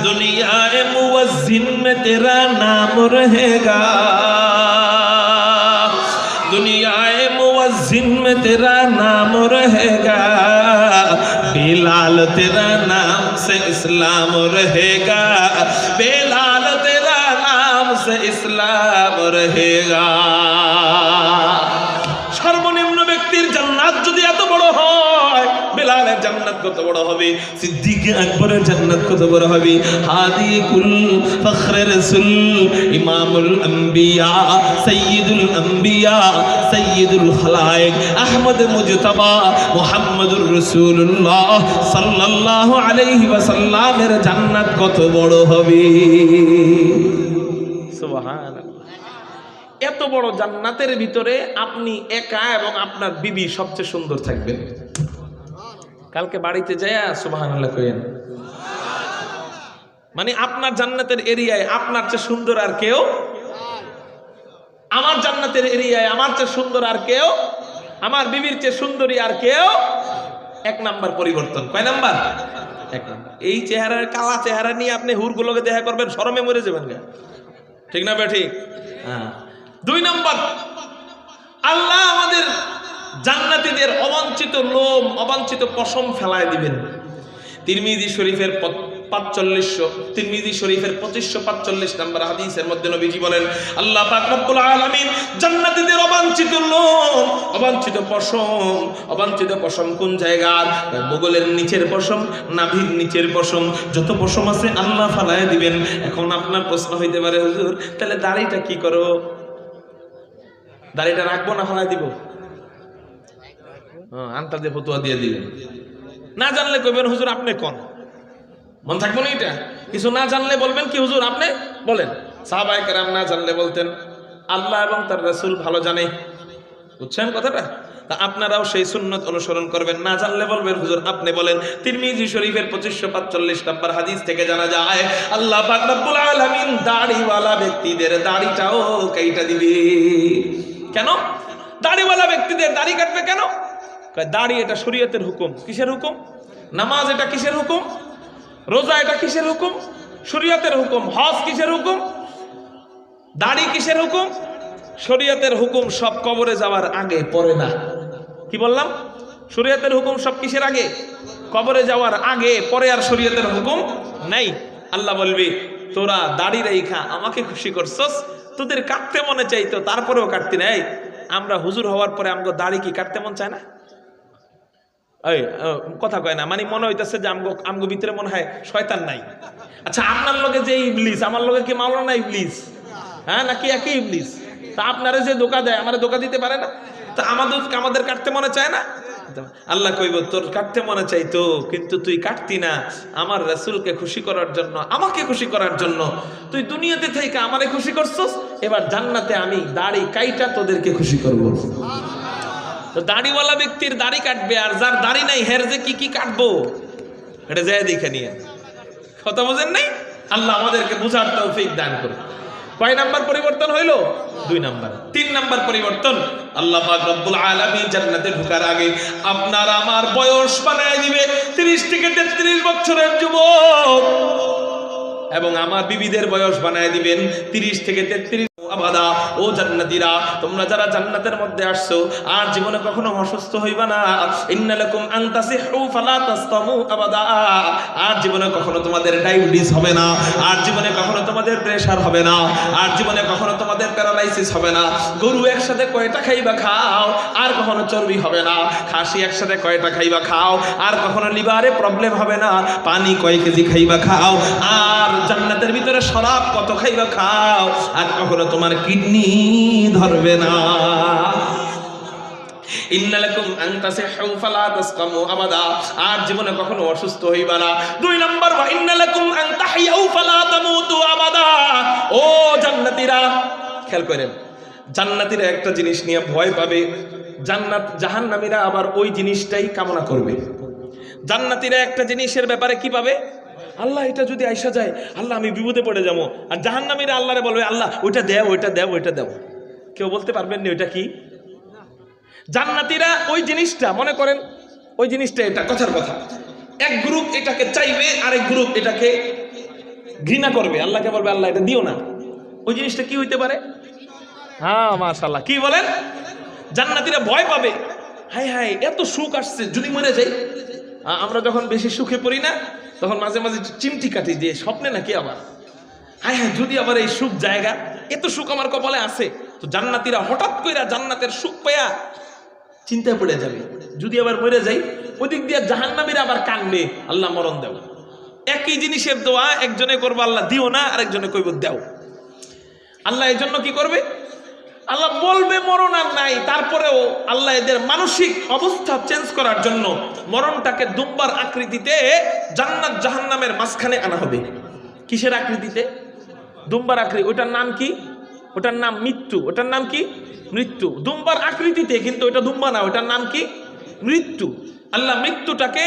दुनियाए मुवज्जिन में तेरा नाम रहेगा, दुनियाए मुवज्जिन में तेरा नाम रहेगा, बिलाल तेरा नाम से इस्लाम रहेगा, बिलाल तेरा नाम से इस्लाम रहेगा। সর্বনিম্ন ব্যক্তির জান্নাত যদি এত বড় হয়, বেলালের জান্নাত কত বড় হবে, সিদ্দিক আকবরের জান্নাত কত বড় হবে, হাদি কুল ফখরে রাসূল ইমামুল আম্বিয়া সাইয়্যিদুল আম্বিয়া সাইয়্যিদুল খালায়েক আহমদ মুজতাবা মুহাম্মদুর রাসূলুল্লাহ সাল্লাল্লাহু আলাইহি ওয়াসাল্লামের জান্নাত কত বড় হবে। সুবহানাল্লাহ। এত বড় জান্নাতের ভিতরে আপনি একা এবং আপনার বিবি সবচেয়ে সুন্দর থাকবেন। কালকে বাড়িতে যায় সুবহানাল্লাহ কইেন। মানে আপনার জান্নাতের এরিয়ায় আপনার চেয়ে সুন্দর আর কেউ, আমার জান্নাতের এরিয়ায় আমার চেয়ে সুন্দর আর কেউ, আমার বিবির চেয়ে সুন্দরী আর কেউ। এক নাম্বার পরিবর্তন। কয় নাম্বার? এক নাম্বার। এই চেহারার কালা চেহারা নিয়ে আপনি হুরগুলোকে দেখা করবেন, শরমে মরে যাবেন। ঠিক না বে ঠিক? হ্যাঁ। দুই নাম্বার, আল্লাহ আমাদের জান্নাতীদের অবাঞ্ছিত লোম, অবাঞ্ছিত পশম ফেলায় দিবেন। তিরমিজি শরীফের 2545 নম্বর হাদিসের মধ্যে নবীজি বলেন, আল্লাহ পাক রব্বুল আলামিন জান্নাতীদের অবাঞ্ছিত লোম, অবাঞ্ছিত পশম কোন জায়গার? বগলের নিচের পশম, নাভির নিচের পশম, যত পশম আছে আল্লাহ ফেলায় দিবেন। এখন আপনার প্রশ্ন হইতে পারে, হুজুর তাহলে দাড়িটা কি করো? দাড়িটা রাখবো না ফেলাই দিব? আন্তাজে ফতুয়া দিয়ে দিবেন। না জানলে কইবেন হুজুর আপনি কোন, মন থাকবো না এটা। কিছু না জানলে বলবেন কি হুজুর আপনি বলেন। সাহাবায়ে কেরাম না জানলে বলতেন, আল্লাহ এবং তার রাসূল ভালো জানে। বুঝছেন কথাটা? তা আপনারাও সেই সুন্নত অনুসরণ করবেন। না জানলে বলবেন হুজুর আপনি বলেন। তিরমিজি শরীফের 2545 নম্বর হাদিস থেকে জানা যায়, আল্লাহ পাক রব্বুল আলামিন দাড়িওয়ালা ব্যক্তিদের দাড়িটাও কাইটা দিবে। কেন? দাড়িওয়ালা ব্যক্তিদের দাড়ি কাটবে কেন? দাড়ি এটা শরীয়তের হুকুম। কিসের হুকুম? নামাজ এটা কিসের হুকুম? রোজা এটা কিসের হুকুম? শরীয়তের হুকুম। হজ কিসের হুকুম? দাড়ি কিসের হুকুম? শরীয়তের হুকুম। সব কবরে যাওয়ার আগে, পরে না। কি বললাম? শরীয়তের হুকুম সব কিসের আগে? কবরে যাওয়ার আগে, পরে আর শরীয়তের হুকুম নাই। আল্লাহ বলবি, তোরা দাড়ি রেখা আমাকে খুশি করছস, তোদের কাটতে মনে চাইতো তারপরেও কাটতি নাই। আমরা হুজুর হওয়ার পরে আমগো দাড়ি কি কাটতে মন চায় না? ওই কথা কয় না, মানে মনে হইতেছে যে আমগো ভিতরে মনে হয় শয়তান নাই। আচ্ছা, আপনার লগে যে ইবলিস, আমার লগে কি মাওলানা ইবলিস? হ্যাঁ, নাকি একই ইবলিস? তা আপনারে যে ধোঁকা দেয়, আমারে ধোঁকা দিতে পারে না? তা আমাদের কাটতে মনে চায় না? আল্লাহ কইব, তোর কাটতে মনে চাইতো কিন্তু তুই কাটতি না। আমার রাসূলকে খুশি করার জন্য, আমাকে খুশি করার জন্য তুই দুনিয়াতে থেকে আমারে খুশি করছস। এবার জান্নাতে আমি দাড়ি কাইটা তোদেরকে খুশি করব। তো দাড়িওয়ালা ব্যক্তির দাড়ি কাটবে, আর যার দাড়ি নাই হের যে কি কি কাটবো এটা যায় দেখে নিয়ে। কথা বোঝেন নাই? আল্লাহ আমাদেরকে বুঝার তৌফিক দান করুন। কয় নাম্বার পরিবর্তন হইলো? 2 নাম্বার। 3 নাম্বার পরিবর্তন, আল্লাহ পাক রব্বুল আলামিন জান্নাতে ঢোকার আগে আপনার আমার বয়স বানায় দিবে 30 থেকে 33 বছরের যুবক, এবং আমার বিবিদের বয়স বানায় দিবেন 30 থেকে 33। আবাদা, ও জান্নাতীরা, তোমরা যারা জান্নাতের মধ্যে আসছো আর জীবনে কখনো অসুস্থ হইবা না। ইন্নালাকুম আন তাসিহু ফালা তাসতামু আবাদা। আর জীবনে কখনো তোমাদের ডায়াবেটিস হবে না, আর জীবনে কখনো তোমাদের প্রেসার হবে না, আর জীবনে কখনো তোমাদের প্যারালাইসিস হবে না। গরু একসাথে কয়টা খাইবা খাও আর কখনো চর্বি হবে না। খাসি একসাথে কয়টা খাইবা খাও আর কখনো লিভারে প্রবলেম হবে না। পানি কয় কেজি খাইবা খাও আর জান্নাতের ভিতরে শরাব কত খাইবা খাও আর কখনো তোমার কিডনি ধরবে না। ইন্নালাকুম আন তাসিহু ফালা তাসকামু আবাদা, আর জীবনে কখনো অসুস্থ হইবা না। 2 নাম্বার, ওয়া ইন্নালাকুম আন তাহইউ ফালা তামুতু আবাদা। ও জান্নাতীরা, খেয়াল করেন, জান্নাতীরা একটা জিনিস নিয়ে ভয় পাবে, জান্নাত জাহান্নামীরা আবার ওই জিনিসটাই কামনা করবে। জান্নাতীরা একটা জিনিসের ব্যাপারে কি পাবে, আল্লাহ এটা যদি আইসা যায়, আল্লাহ আমি বিপদে পড়ে যাবো। আর জাহান্নামীরা আল্লাহরে বলবে, আল্লাহ ওইটা দেও, ওইটা দেও, ওইটা দেও। কেউ বলতে পারবেন না ওইটা কি। জান্নাতীরা ওই জিনিসটা, মনে করেন ওই জিনিসটা, এটা কথার কথা, এক গ্রুপ এটাকে চাইবে, আরেক গ্রুপ এটাকে ঘৃণা করবে, আল্লাহকে বলবে আল্লাহ এটা দিও না। ওই জিনিসটা কি হইতে পারে? হ্যাঁ মাশাআল্লাহ, কি বলেন? জান্নাতীরা ভয় পাবে, হায় হায় এত সুখ আসছে, যদি মরে যাই। আমরা যখন বেশি সুখে পড়ি না, তখন মাঝে মাঝে চিমটি কাটি দিয়ে স্বপ্নে নাকি আবার, হায় হায় যদি আবার এই সুখ জায়গা, এত সুখ আমার কপালে আছে। তো জান্নাতীরা হঠাৎ করে জান্নাতের সুখ পায়া চিন্তায় পড়ে যাবে, যদি আবার মরে যাই। ওদিক দিয়ে জাহান্নামীরা আবার কানবে, আল্লাহ মরণ দেও। একই জিনিসের দোয়া একজনে করবে আল্লাহ দিও না, আরেকজনে কইব দেও। আল্লাহ এই জন্য কি করবে, আল্লাহ বলবে মরণ আর নাই, তারপরেও আল্লাহ এদের মানসিক অবস্থা চেঞ্জ করার জন্য মরণটাকে দুম্বার আকৃতিতে জান্নাত জাহান্নামের মাঝখানে আনা হবে। কিসের আকৃতিতে? দুম্বার আকৃতি। ওটার নাম কি? ওটার নাম মৃত্যু। ওটার নাম কি? মৃত্যু। দুম্বার আকৃতিতে, কিন্তু ওটা দুম্বা না, ওটার নাম কি? মৃত্যু। আল্লাহ মৃত্যুটাকে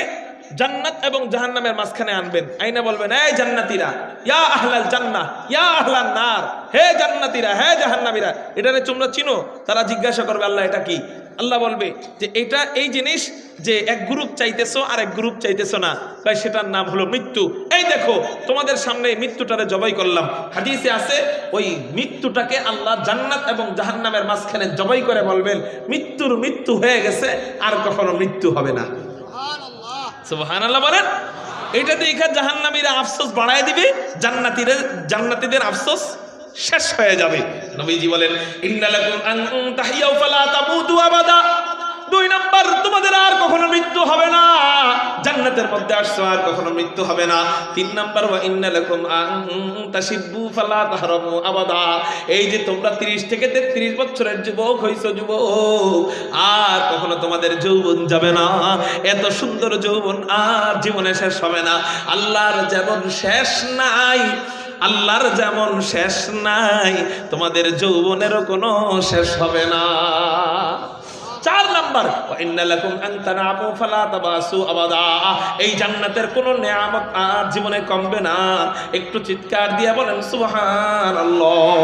জান্নাত এবং জাহান্নামের মাঝখানে আনবেন, আইনা বলবেন, এই জান্নাতীরা, ইয়া আহলাল জান্নাহ ইয়া আহলান নার, হে জান্নাতীরা, হে জাহান্নামীরা, এটারে তোমরা চিনো? তারা জিজ্ঞাসা করবে, আল্লাহ এটা কি? আল্লাহ বলবে যে এটা এই জিনিস যে এক গ্রুপ চাইতেছো আর এক গ্রুপ চাইতেছো না, তাই সেটার নাম হলো মৃত্যু। এই দেখো তোমাদের সামনে মৃত্যুটারে জবাই করলাম। হাদিসে আছে ওই মৃত্যুটাকে আল্লাহ জান্নাত এবং জাহান্নামের মাঝখানে জবাই করে বলবেন, মৃত্যুর মৃত্যু হয়ে গেছে, আর কখনো মৃত্যু হবে না। সুবহানাল্লাহ বলেন। এটা দেখে জাহান্নামীরা আফসোস বাড়ায় দিবে, জান্নাতীদের আফসোস শেষ হয়ে যাবে। নবীজি বলেন, ইন্নালাকুম আন তাহইউ ফালা তামুতু আবাদা। 2 নাম্বার, তোমাদের আর কখনো মৃত্যু হবে না। জান্নাতের মধ্যে আসছো, আর কখনো মৃত্যু হবে না। 3 নাম্বার, ওয়া ইন্নালাকুম আন তাশিব্বু ফালা তাহরামু আবাদা। এই যে তোমরা 30 থেকে 33 বছরের যুবক হইছো, যুবক, আর কখনো তোমাদের যৌবন যাবে না। এত সুন্দর যৌবন আর জীবনে শেষ হবে না। আল্লাহর যেমন শেষ নাই, আল্লাহর যেমন শেষ নাই, তোমাদের যৌবনেরও কোনো শেষ হবে না। 4 নাম্বার, ওয়া ইন্নালাকুম আন তানামু ফালা তাবাসু আবাদা। এই জান্নাতের কোনো নিয়ামত আর জীবনে কমবে না। একটু চিৎকার দিয়ে বলেন সুবহানাল্লাহ।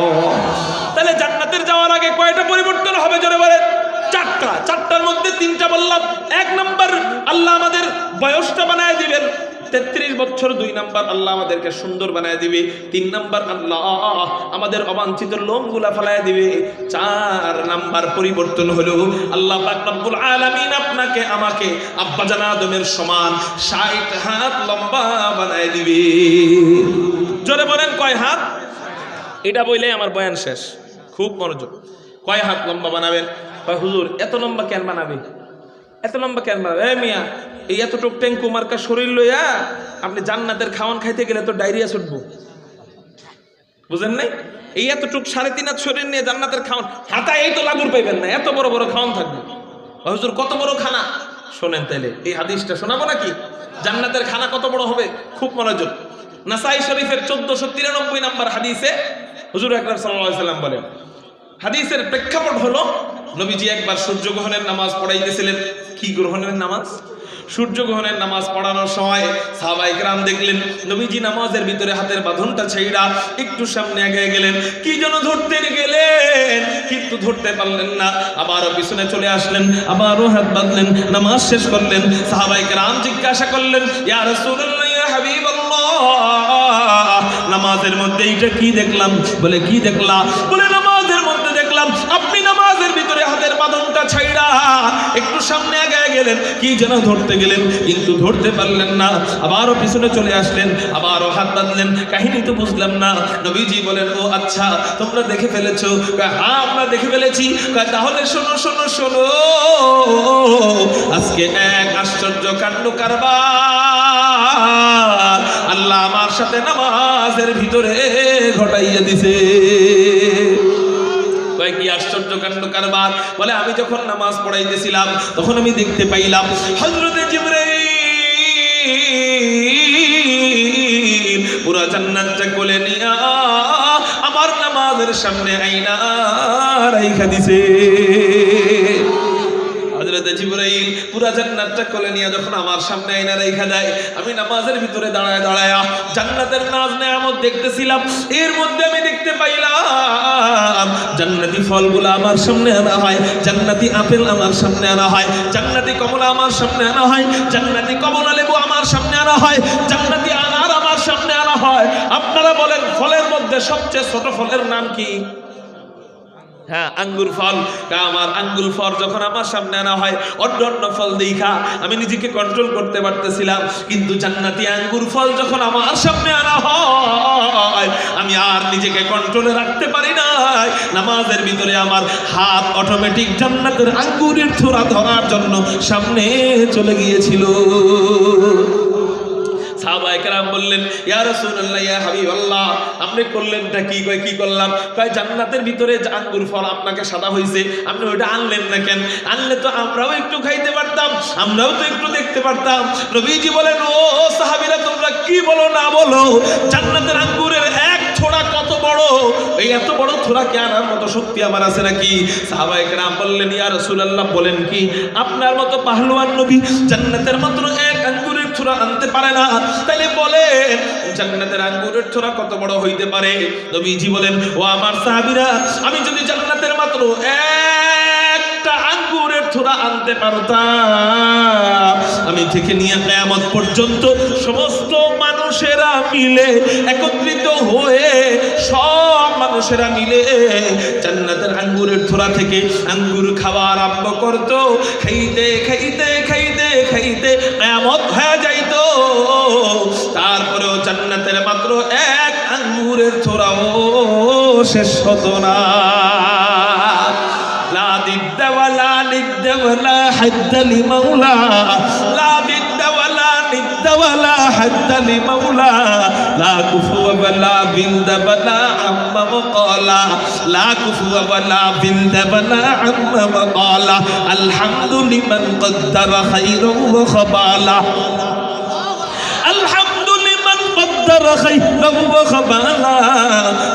তাহলে জান্নাতের যাওয়ার আগে কয়টা পরিবর্তন হবে জোরে বলেন? 4টা। 4টার মধ্যে 3টা বললাম। 1 নাম্বার, আল্লাহ আমাদের বয়সটা বানায় দিবেন 33 বছর। 2 নাম্বার, আল্লাহ আমাদেরকে সুন্দর বানায় দিবে। 3 নাম্বার, আল্লাহ আমাদের অবাঞ্ছিত লোমগুলা ফেলায় দিবে। 4 নাম্বার পরিবর্তন হলো, আল্লাহ পাক রব্বুল আলামিন আপনাকে আমাকে আব্বাজান আদমের সমান 60 হাত লম্বা বানায় দিবে। জোরে বলেন কয় হাত? এটা বললে আমার বয়ান শেষ। খুব মনোযোগ। কয় হাত লম্বা বানাবেন? কয় হুজুর এত লম্বা কেন বানাবে? এত লম্বা কেন বানাবে? এই মিয়া, এই এতটুক ট্যাঙ্কু মার্কা শরীর লইয়া আপনি জান্নাতের খাওয়ান খাইতে গেলে তো ডায়রিয়া ছুটবো, বুঝেন নাই? এই এতটুক 3.5 হাত শরীর নিয়ে জান্নাতের খাওয়ান হাতা, এই তো লাগুর পাইবেন না, এত বড় বড় খাওয়ান থাকবে। হুজুর কত বড় খানা? শোনেন তাইলে এই হাদিসটা শোনাবো নাকি? জান্নাতের খানা কত বড় হবে? খুব মনোযোগ। নাসাই শরীফের 1493 নাম্বার হাদিসে হুজুর আকরাম সাল্লাল্লাহু আলাইহি সাল্লাম বলেন, হাদিসের প্রেক্ষাপট হলো নবীজি একবার সূর্য গ্রহণের নামাজ পড়াইতেছিলেন। কি গ্রহণের নামাজ? সূর্য গ্রহণের নামাজ পড়ানোর সময় সাহাবায়ে কেরাম দেখলেন নবীজি নামাজের ভিতরে হাতের বাঁধনটা ছেড়া একটু সামনে এগিয়ে গেলেন, কি যেন ধরতে গেলেন, কিন্তু ধরতে পারলেন না। আবারও পিছনে চলে আসলেন, আবারও হাত বাঁধলেন, নামাজ শেষ করলেন। সাহাবায়ে কেরাম জিজ্ঞাসা করলেন, ইয়া রাসূলুল্লাহ, ইয়া হাবিবাল্লাহ, নামাজের মধ্যে এটা কি দেখলাম? বলে কি দেখলা? বলে নামাজের মধ্যে দেখলাম আপনি নামাজের ভিতরে হাতের বাঁধনটা পথটা ছাইড়া একটু সামনে আগায় গেলেন, কি যেন ধরতে গেলেন কিন্তু ধরতে পারলেন না, আবারও পিছনে চলে আসলেন, আবারও হাত বাঁধলেন। কাহিনী তো বুঝলাম না। নবীজি বলেন, ও আচ্ছা তোমরা দেখে ফেলেছো? হ্যাঁ আমরা দেখে ফেলেছি। তাহলে শোনো শোনো শোনো, আজকে এক আশ্চর্য কাণ্ড কারবার আল্লাহ আমার সাথে নামাজের ভিতরে ঘটাইয়া দিছে। কি আশ্চর্য কাণ্ড কারবার? বলে আমি যখন নামাজ পড়াইতেছিলাম তখন আমি দেখতে পাইলাম হযরতে জিবরাইল পুরা জান্নাতটা কোলে নিয়া আমার নামাজের সামনে আইনা রাইখা দিছে। হযরতে জিবরাইল পুরা জান্নাতটা কোলে নিয়ে যখন আমার সামনে আইনা রাইখা দেয়, আমি নামাজের ভিতরে দাঁড়ায় দাঁড়ায় জান্নাতের নাজ নেয়ামত দেখতেছিলাম। এর মধ্যে আমি দেখতে পাইলাম জান্নাতি ফলগুলো আমার সামনে আনা হয়, জান্নাতি আপেল আমার সামনে আনা হয়, জান্নাতি কমলা আমার সামনে আনা হয়, জান্নাতি কমলা লেবু আমার সামনে আনা হয়, জান্নাতি আনার আমার সামনে আনা হয়। আপনারা বলেন ফলের মধ্যে সবচেয়ে ছোট ফলের নাম কি? হ্যাঁ, আঙ্গুর ফল। আমার আঙ্গুর ফল যখন আমার সামনে আনা হয়, অন্য অন্য ফল দেখা আমি নিজেকে কন্ট্রোল করতে পারতেছিলাম, কিন্তু জান্নাতি আঙ্গুর ফল যখন আমার সামনে আনা হয় আমি আর নিজেকে কন্ট্রোলে রাখতে পারি না। নামাজের ভিতরে আমার হাত অটোমেটিক জান্নাতের আঙ্গুরের থোড়া ধরার জন্য সামনে চলে গিয়েছিল। সাহাবায়ে কেরাম বললেন, ইয়া রাসূলুল্লাহ ইয়া হাবিবাল্লাহ, আপনি করলেনটা কি? কয় কি করলাম? কয় জান্নাতের ভিতরে যে আঙ্গুর ফল আপনাকে সাদা হইছে, আপনি ওইটা আনলেন না কেন? আনলে তো আমরাও একটু খাইতে পারতাম, আমরাও তো একটু দেখতে পারতাম। নবীজি বলেন, ও সাহাবীরা তোমরা কি বলো না বলো, জান্নাতের আঙ্গুরের এক থোড়া কত বড়, এই এত বড় থোড়া কি আনার মতো শক্তি আমার আছে নাকি? সাহাবায়ে কেরাম বললেন, ইয়া রাসূলুল্লাহ বলেন কি, আপনার মতো পাহলওয়ান নবী জান্নাতের মাত্র এক আঙ্গুরের থোড়া আনতে পারে না, তাইলে বলেন জান্নাতের আঙ্গুরের থোড়া কত বড় হইতে পারে? নবীজি বলেন, ও আমার সাহাবীরা, আমি যদি জান্নাতের মাত্র একটা আঙ্গুরের থোড়া আনতে পারতাম, আমি থেকে নিয়ে কিয়ামত পর্যন্ত সমস্ত মানুষেরা মিলে একত্রিত হয়ে সব মানুষেরা মিলে জান্নাতের আঙ্গুরের থোড়া থেকে আঙ্গুর খাওয়া আরম্ভ করতো। খাইতে খাইতে খাইতে খাইতে কিয়ামত হয়ে যাইতো, তারপরেও জান্নাতের মাত্র এক আঙ্গুরের থোড়াও শেষ হতো না। লা দিদ্দা ওয়ালা নিদ্দা ওয়ালা হাদ্দা লিমাওলা, লা দিদ্দা ওয়ালা নিদ্দা ওয়ালা হাদ্দা লিমাওলা, লা কুফুয়া ওয়ালা বিলদা ওয়ালা আম্মা ওয়াকালা, লা কুফুয়া ওয়ালা বিলদা ওয়ালা আম্মা ওয়াকালা, আলহামদু লিমান কদ্দারা খাইরান ওয়া খাবালা, আলহামদু লিমান কদ্দারা খাইরান ওয়া খাবালা,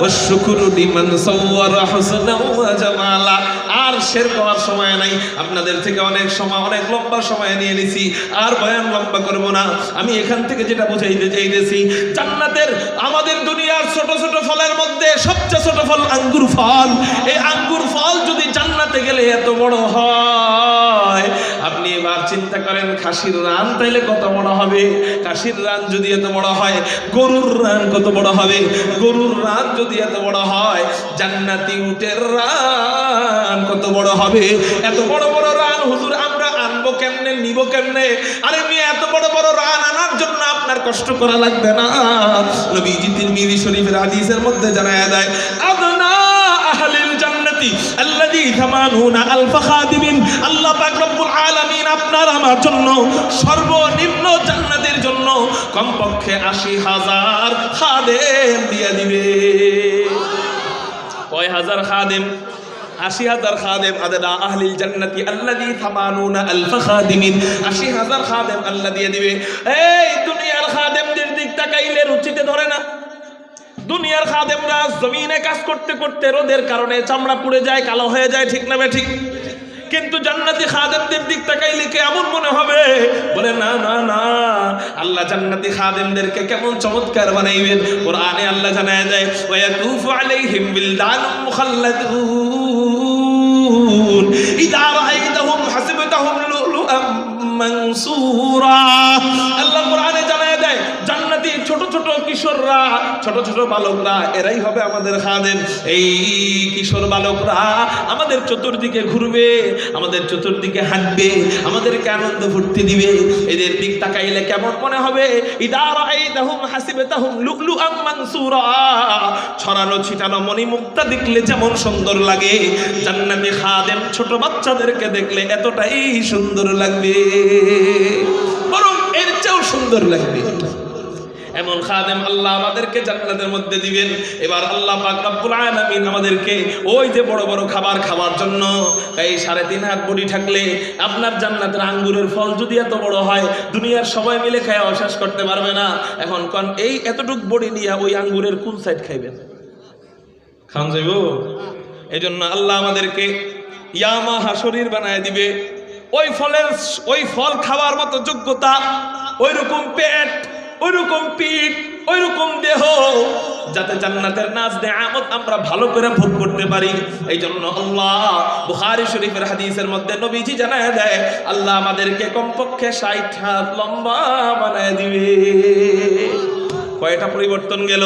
ওয়াশ-শুকরু লিমান সাওয়ারা হুসনান ওয়া জামালা। আর শের করার সময় নাই, আপনাদের থেকে অনেক সময়, অনেক লম্বা সময় নিয়ে নিছি, আর বয়ান লম্বা করব না। আমি এখান থেকে যেটা বুঝাইতে চাইতেছি, জান্নাতের আমাদের দুনিয়ার ছোট ছোট ফলের মধ্যে সবচেয়ে ছোট ফল আঙ্গুর ফল। এই আঙ্গুর ফল যদি জান্নাতে গেলে এত বড় হয়, আপনি এবার চিন্তা করেন খাসির রান তাইলে কত বড় হবে? খাসির রান যদি এত বড় হয়, গরুর রান কত বড় হবে? গরুর রান যদি এত বড় হয়, জান্নাতি উটের রান কত বড় হবে? এত বড় বড় রান হুজুর আমরা আনবো কেমনে, নিব কেমনে? আরে মেয়ে এত বড় বড় রান আনার জন্য আপনার কষ্ট করা লাগবে না। নবীজি তিরমিজি শরীফের হাদিসের মধ্যে জানায়া দেয়, আদনা আহলিল জান্নাতি আল্লাযী ৮০ আলফ খাদিমিন, আল্লাহ পাক রব্বুল আলামিন আপনার আমার জন্য সর্বনিম্ন জান্নাতের জন্য কমপক্ষে ৮০,০০০ খাদেম দিয়ে দিবে। কয় হাজার খাদেম? ৮০,০০০ খাদেম। আদনা আহলিল জান্নাতি আল্লাযী ৮০ আলফ খাদিমিন, ৮০,০০০ খাদেম আল্লাহ দিয়ে দিবে। এই দুনিয়ার খাদেমদের দিক তাকাইলে রুচিতে ধরে না। দুনিয়ার খাদেমরা জমিনে কাজ করতে করতে রোদের কারণে চামড়া পুড়ে যায়, কালো হয়ে যায়, ঠিক না ঠিক? কিন্তু জান্নাতি খাদেমদের দিক তাকাইলে কেমন মনে হবে? বলে না না না, আল্লাহ জান্নাতি খাদেমদেরকে কেমন চমৎকার বানাইবেন। কোরআনে আল্লাহ জানায় দেয়, ওয়া ইয়াতুফু আলাইহিম বিলদানুম মুখাল্লাদুন ইযা রাআইতাহুম হাসিবতাহুম লুলুআম মানসুরা। আল্লাহ কোরআনে জানায় দেয়, জান্নাতি ছোট ছোট কি কিশোররা, ছোট ছোট বালকরা, এরাই হবে আমাদের খাদেম। এই কিশোর বালকরা আমাদের চতুর্দিকে ঘুরবে, আমাদের চতুর্দিকে হাঁটবে, আমাদেরকে আনন্দ ফুর্তি দিবে। এদের দিক তাকাইলে কেমন মনে হবে? ইদা রাআইতাহুম হাসিবতাহুম লুলুআম মানসুরা, ছড়ানো ছিটানো মণিমুক্তা দেখলে যেমন সুন্দর লাগে, জান্নাতি খাদেম ছোট বাচ্চাদেরকে দেখলে এতটাই সুন্দর লাগবে, বরং এর চেয়েও সুন্দর লাগবে। এমন খাদেম আল্লাহ আমাদেরকে জান্নাতের মধ্যে দিবেন। এবার আল্লাহ পাক রব্বুল আলামিন আমাদেরকে ওই যে বড় বড় খাবার খাওয়ার জন্য, এই 3.5 হাত বডি থাকলে আপনার জান্নাতের আঙ্গুরের ফল যদি এত বড় হয়, দুনিয়ার সবাই মিলে খায় শেষ করতে পারবে না। এখন কোন এই এতটুক বডি নিয়ে ওই আঙ্গুরের কোন সাইড খাইবেন? খান যাইব। এই জন্য আল্লাহ আমাদেরকে ইয়ামা হাশরির বানায় দিবে। ওই ফল খাওয়ার মতো যোগ্যতা, ওই রকম পেট, ওইরকম পিঠ, ওইরকম দেহ, যাতে জান্নাতের নাজ নেয়ামত আমরা ভালো করে ভোগ করতে পারি। এই জন্য আল্লাহ বুখারী শরীফের হাদিসের মধ্যে নবীজি জানায় দেয়, আল্লাহ আমাদেরকে কমপক্ষে 60 হাত লম্বা বানায় দিবে। কয়টা পরিবর্তন গেল?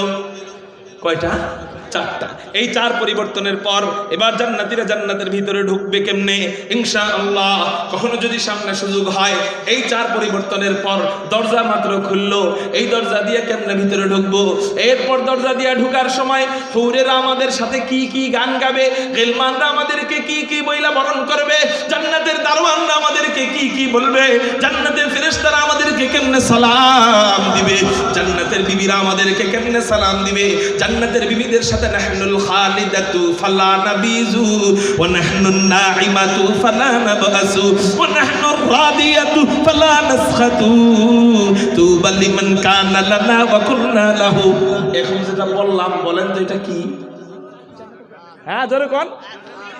কয়টা? 4টা। এই 4 পরিবর্তনের পর এবার জান্নাতীরা জান্নাতের ভিতরে ঢুকবে কেমনে? ইনশাআল্লাহ কখনো যদি সামনে সুযোগ হয়, এই 4 পরিবর্তনের পর দরজা মাত্র খুললো, এই দরজা দিয়ে কেমনে ভিতরে ঢুকবো? এরপর দরজা দিয়ে ঢুকার সময় হুরেরা আমাদের সাথে কি কি গান গাবে, গিলমানরা আমাদেরকে কি কি বইলা বরণ করবে, জান্নাতের দারওয়ানরা আমাদেরকে কি কি বলবে, জান্নাতের ফেরেশতারা আমাদেরকে কেমনে সালাম দিবে, জান্নাতের বিবিরা আমাদেরকে কেমনে সালাম দিবে, জান্নাতের বিবিদের সাথে নাহনুল খালিদাতু ফালা নাবিজু ওয়া নাহনুন নাঈমাতু ফালা নাবআসু ওয়া নাহনুর রাদিয়াতু ফালা নাসখাতু তুবা লিমান কানা লানা ওয়া কুননা লাহু। এখন যেটা বললাম, বলেন তো এটা কি? হ্যাঁ জোরে কোন?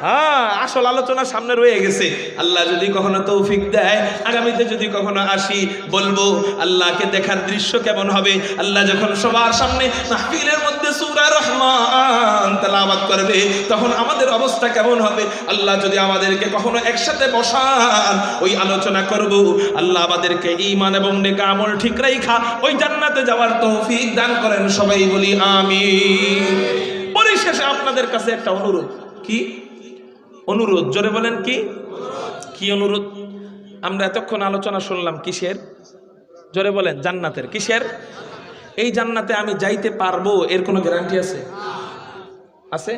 হ্যাঁ, আসল আলোচনা সামনে রয়ে গেছে। আল্লাহ যদি কখনো তৌফিক দেয়, আগামীতে যদি কখনো আসি, বলবো আল্লাহকে দেখার দৃশ্য কেমন হবে। আল্লাহ যখন সবার সামনে মাহফিলের মধ্যে সূরা রহমান তেলাওয়াত করবে, তখন আমাদের অবস্থা কেমন হবে। আল্লাহ যদি আমাদেরকে কখনো একসাথে বসান, ওই আলোচনা করব। আল্লাহ আমাদেরকে ঈমান এবং নেক আমল ঠিক রাইখা ওই জান্নাতে যাওয়ার তৌফিক দান করেন। সবাই বলি আমিন। পরিশেষে আপনাদের কাছে একটা অনুরোধ। কি অনুরোধ? জোরে বলেন। কি কি অনুরোধ? আমরা এতক্ষণ আলোচনা শুনলাম কিসের? জোরে বলেন। জান্নাতের। কিসের? এই জান্নাতে আমি যাইতে পারবো এর কোনো গ্যারান্টি আছে? আছে?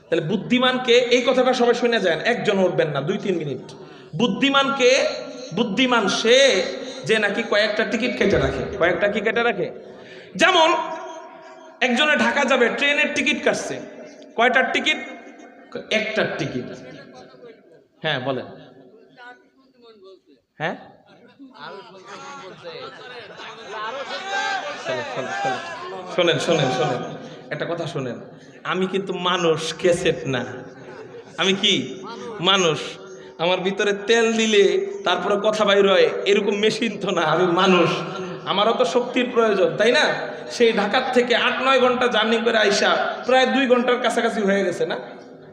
তাহলে বুদ্ধিমানকে, এই কথাটা সবাই শুনে যান, একজন উঠবেন না, 2-3 মিনিট। বুদ্ধিমানকে, বুদ্ধিমান সে যে নাকি কয়েকটা টিকিট কেটে রাখে। কয়েকটা কি কেটে রাখে? যেমন একজনে ঢাকা যাবে, ট্রেনের টিকিট কাটছে। কয়টার টিকিট? একটার টিকিট। হ্যাঁ বলেন। হ্যাঁ শোনেন শোনেন শোনেন, একটা কথা শোনেন। আমি কিন্তু মানুষ, ক্যাসেট না। আমি কি মানুষ? আমার ভিতরে তেল দিলে তারপরে কথা বাইর হয়, এরকম মেশিন তো না। আমি মানুষ, আমারও তো শক্তির প্রয়োজন, তাই না? সেই ঢাকার থেকে 8-9 ঘন্টা জার্নি করে আইসা প্রায় 2 ঘন্টার কাছাকাছি হয়ে গেছে না?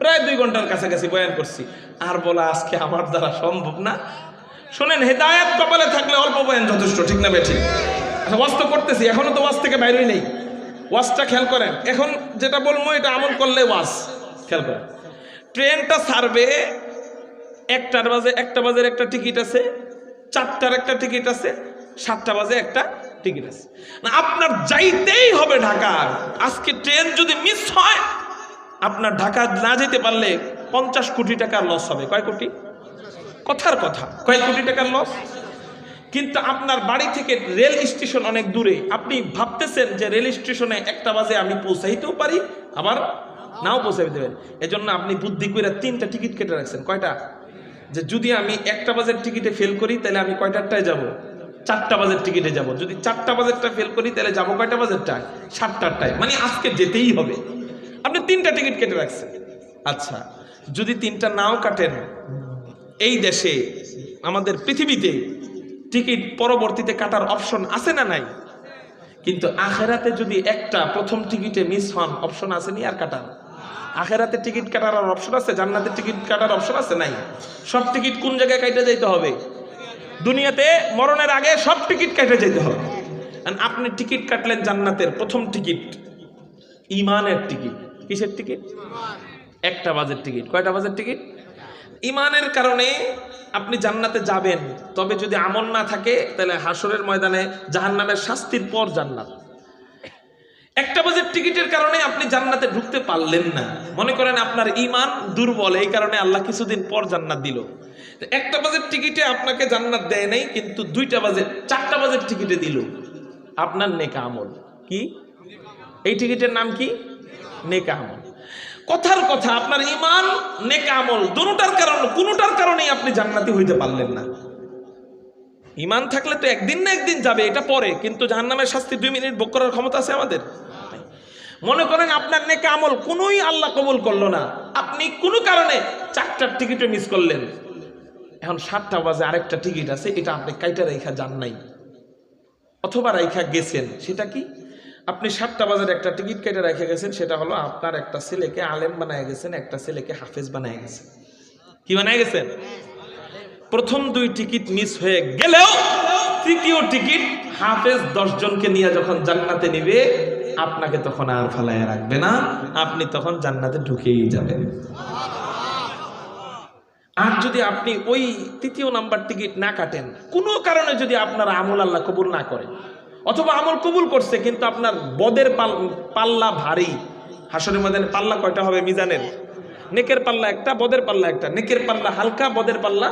প্রায় 2 ঘন্টার কাছাকাছি বয়ান করছি। আর বলা আজকে আমার দ্বারা সম্ভব না। শোনেন, হেদায়েত কপালে থাকলে অল্প বয়ান যথেষ্ট, ঠিক না বেঠিক? আচ্ছা, ওয়াজ তো করতেছি, এখনো তো ওয়াজ থেকে বাইরেই নেই। ওয়াজটা খেয়াল করেন। এখন যেটা বলবো এটা আমল করলে ওয়াজ। খেয়াল করেন, ট্রেনটা ছাড়বে 1টা বাজে একটা টিকিট আছে, 4টার একটা টিকিট আছে, 7টা বাজে একটা টিকিট আছে। না, আপনার যাইতেই হবে ঢাকা। আজকে ট্রেন যদি মিস হয়, আপনার ঢাকা না যেতে পারলে 50 কোটি টাকার লস হবে। কয় কোটি? কথার কথা, কয় কোটি টাকার লস। কিন্তু আপনার বাড়ি থেকে রেল স্টেশন অনেক দূরে। আপনি ভাবতেছেন যে রেল স্টেশনে 1টা বাজে আমি পৌঁছাইতেও পারি, আবার নাও পৌঁছাইতে পারি। এজন্য আপনি বুদ্ধি করে 3টা টিকিট কেটে রাখছেন। কয়টা? যে যদি আমি 1টা বাজের টিকিটে ফেল করি, তাহলে আমি কয়টারটায় যাব? 4টা বাজের টিকিটে যাব। যদি 4টা বাজেরটা ফেল করি, তাহলে যাবো কয়টা বাজেরটায়? 7টারটায়। মানে আজকে যেতেই হবে। আপনি 3টা টিকিট কেটে রাখছেন। আচ্ছা, যদি 3টা নাও কাটেন, এই দেশে আমাদের পৃথিবীতে টিকিট পরবর্তীতে কাটার অপশন আছে না নাই? কিন্তু আখেরাতে যদি একটা প্রথম টিকিটে মিস হন, অপশন আছে নি আর কাটার? আখেরাতে টিকিট কাটার আর অপশন আছে? জান্নাতের টিকিট কাটার অপশন আছে? নাই। সব টিকিট কোন জায়গায় কাটে যেতে হবে? দুনিয়াতে মরণের আগে সব টিকিট কেটে যেতে হবে। আপনি টিকিট কাটলেন জান্নাতের, প্রথম টিকিট ইমানের টিকিট। কিসের টিকিট? একটা বাজের টিকিট। কয়টা বাজের টিকিট? ইমানের কারণে আপনি জান্নাতে যাবেন। তবে যদি আমল না থাকে তাহলে হাসরের ময়দানে জাহান্নামের শাস্তির পর জান্নাত। একটা বাজের টিকিটের কারণে আপনি জান্নাতে ঢুকতে পারলেন না, মনে করেন আপনার ঈমান দুর্বল, এই কারণে আল্লাহ কিছুদিন পর জান্নাত দিল। একটা বাজের টিকিটে আপনাকে জান্নাত দেয় নাই, কিন্তু 4টা বাজের টিকিটে দিল আপনার নেক আমল। কি এই টিকিটের নাম? কি? নেক আমল। কথার কথা, আপনার ঈমান নেক আমল কোনোটার কারণেই আপনি জান্নাতি হইতে পারলেন না। ঈমান থাকলে তো একদিন না একদিন যাবে, এটা পরে, কিন্তু জাহান্নামের শাস্তি 2 মিনিট ভোগ করার ক্ষমতা আছে আমাদের? মনে করেন আপনার নেক আমল কোনোই আল্লাহ কবুল করলো না, আপনি কোনো কারণে 4টার টিকিটে মিস করলেন, এখন 7টা বাজে আরেকটা টিকিট আছে, এটা আপনি কাইটা রেখা যান নাই, অথবা রেখা গেছেন। সেটা কি? আপনি 7টা বাজার একটা টিকিট কেটে রেখে গেছেন, সেটা হলো আপনার একটা ছেলেকে আলেম বানায় গেছেন, একটা ছেলেকে হাফেজ বানায় গেছেন। কি বানায় গেছেন? প্রথম 2 টিকিট মিস হয়ে গেলেও 3য় টিকিট হাফেজ 10 জনকে নিয়ে যখন জান্নাতে নিবে, আপনাকে তখন আর ফালায় রাখবে না, আপনি তখন জান্নাতে ঢুকেই যাবেন। আর যদি আপনি ওই 3য় নাম্বার টিকিট না কাটেন, কোনো কারণে যদি আপনার আমল আল্লাহ কবুল না করে, অথবা আমল কবুল করছে কিন্তু আপনার বদের পাল্লা ভারী, হাসরের ময়দানে পাল্লা কয়টা হবে মিজানের? নেকের পাল্লা একটা, বদের পাল্লা একটা। নেকের পাল্লা হালকা, বদের পাল্লা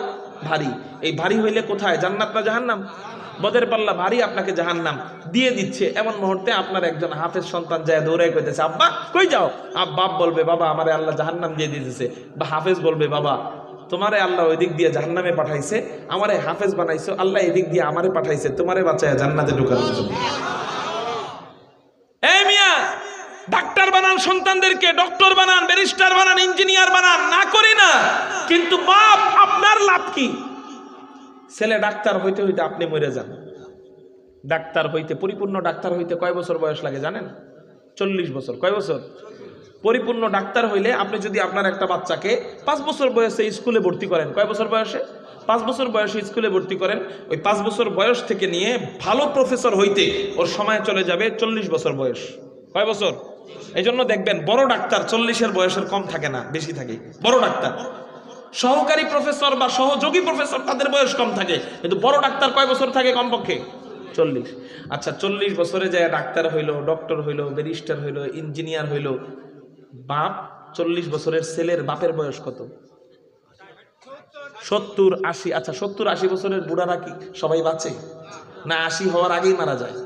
ভারী। এই ভারী হইলে কোথায়? জান্নাত না জাহান্নাম? বদের পাল্লা ভারী, আপনাকে জাহান্নাম দিয়ে দিচ্ছে। এমন মুহূর্তে আপনার একজন হাফেজ সন্তান যায় দৌড়াই কইতেছে, আব্বা কই যাও? বাপ বলবে, বাবা আমারে আল্লাহ জাহান্নাম দিয়ে দিতেছে। বা হাফেজ বলবে, বাবা তোমারে আল্লাহ ওই দিক দিয়ে জাহান্নামে পাঠাইছে, আমারে হাফেজ বানাইছো, আল্লাহ এদিক দিয়ে আমারে পাঠাইছে তোমারে বাঁচায় জান্নাতে ঢোকানোর জন্য। এই মিয়া, ডাক্তার বানান সন্তানদেরকে, ডক্টর বানান, ব্যারিস্টার বানান, ইঞ্জিনিয়ার বানান, না করি না, কিন্তু বাপ আপনার লাভ কি? ছেলে ডাক্তার হইতে হইতে আপনি মরে যান। ডাক্তার হইতে, পরিপূর্ণ ডাক্তার হইতে কয় বছর বয়স লাগে জানেন? 40 বছর। কয় বছর? পরিপূর্ণ ডাক্তার হইলে আপনি যদি আপনার একটা বাচ্চাকে 5 বছর বয়সে স্কুলে ভর্তি করেন, কয় বছর বয়সে? 5 বছর বয়সে স্কুলে ভর্তি করেন, ওই 5 বছর বয়স থেকে নিয়ে ভালো প্রফেসর হইতে ওর সময় চলে যাবে 40 বছর বয়স। কয় বছর? এই জন্য দেখবেন বড় ডাক্তার 40-এর বয়সের কম থাকে না, বেশি থাকে। বড় ডাক্তার, সহকারী প্রফেসর বা সহযোগী প্রফেসর তাদের বয়স কম থাকে, কিন্তু বড় ডাক্তার কয় বছর থাকে কমপক্ষে? 40। আচ্ছা, 40 বছরে যায় ডাক্তার হইলো, ডক্টর হইলো, ব্যারিস্টার হইলো, ইঞ্জিনিয়ার হইলো, বাপ 40 বছরের ছেলের বাপের বয়স কত? 70, 80। আচ্ছা, 70, 80 বছরের বুড়ারা কি সবাই বাঁচে? না, 80 হওয়ার আগেই মারা যায়,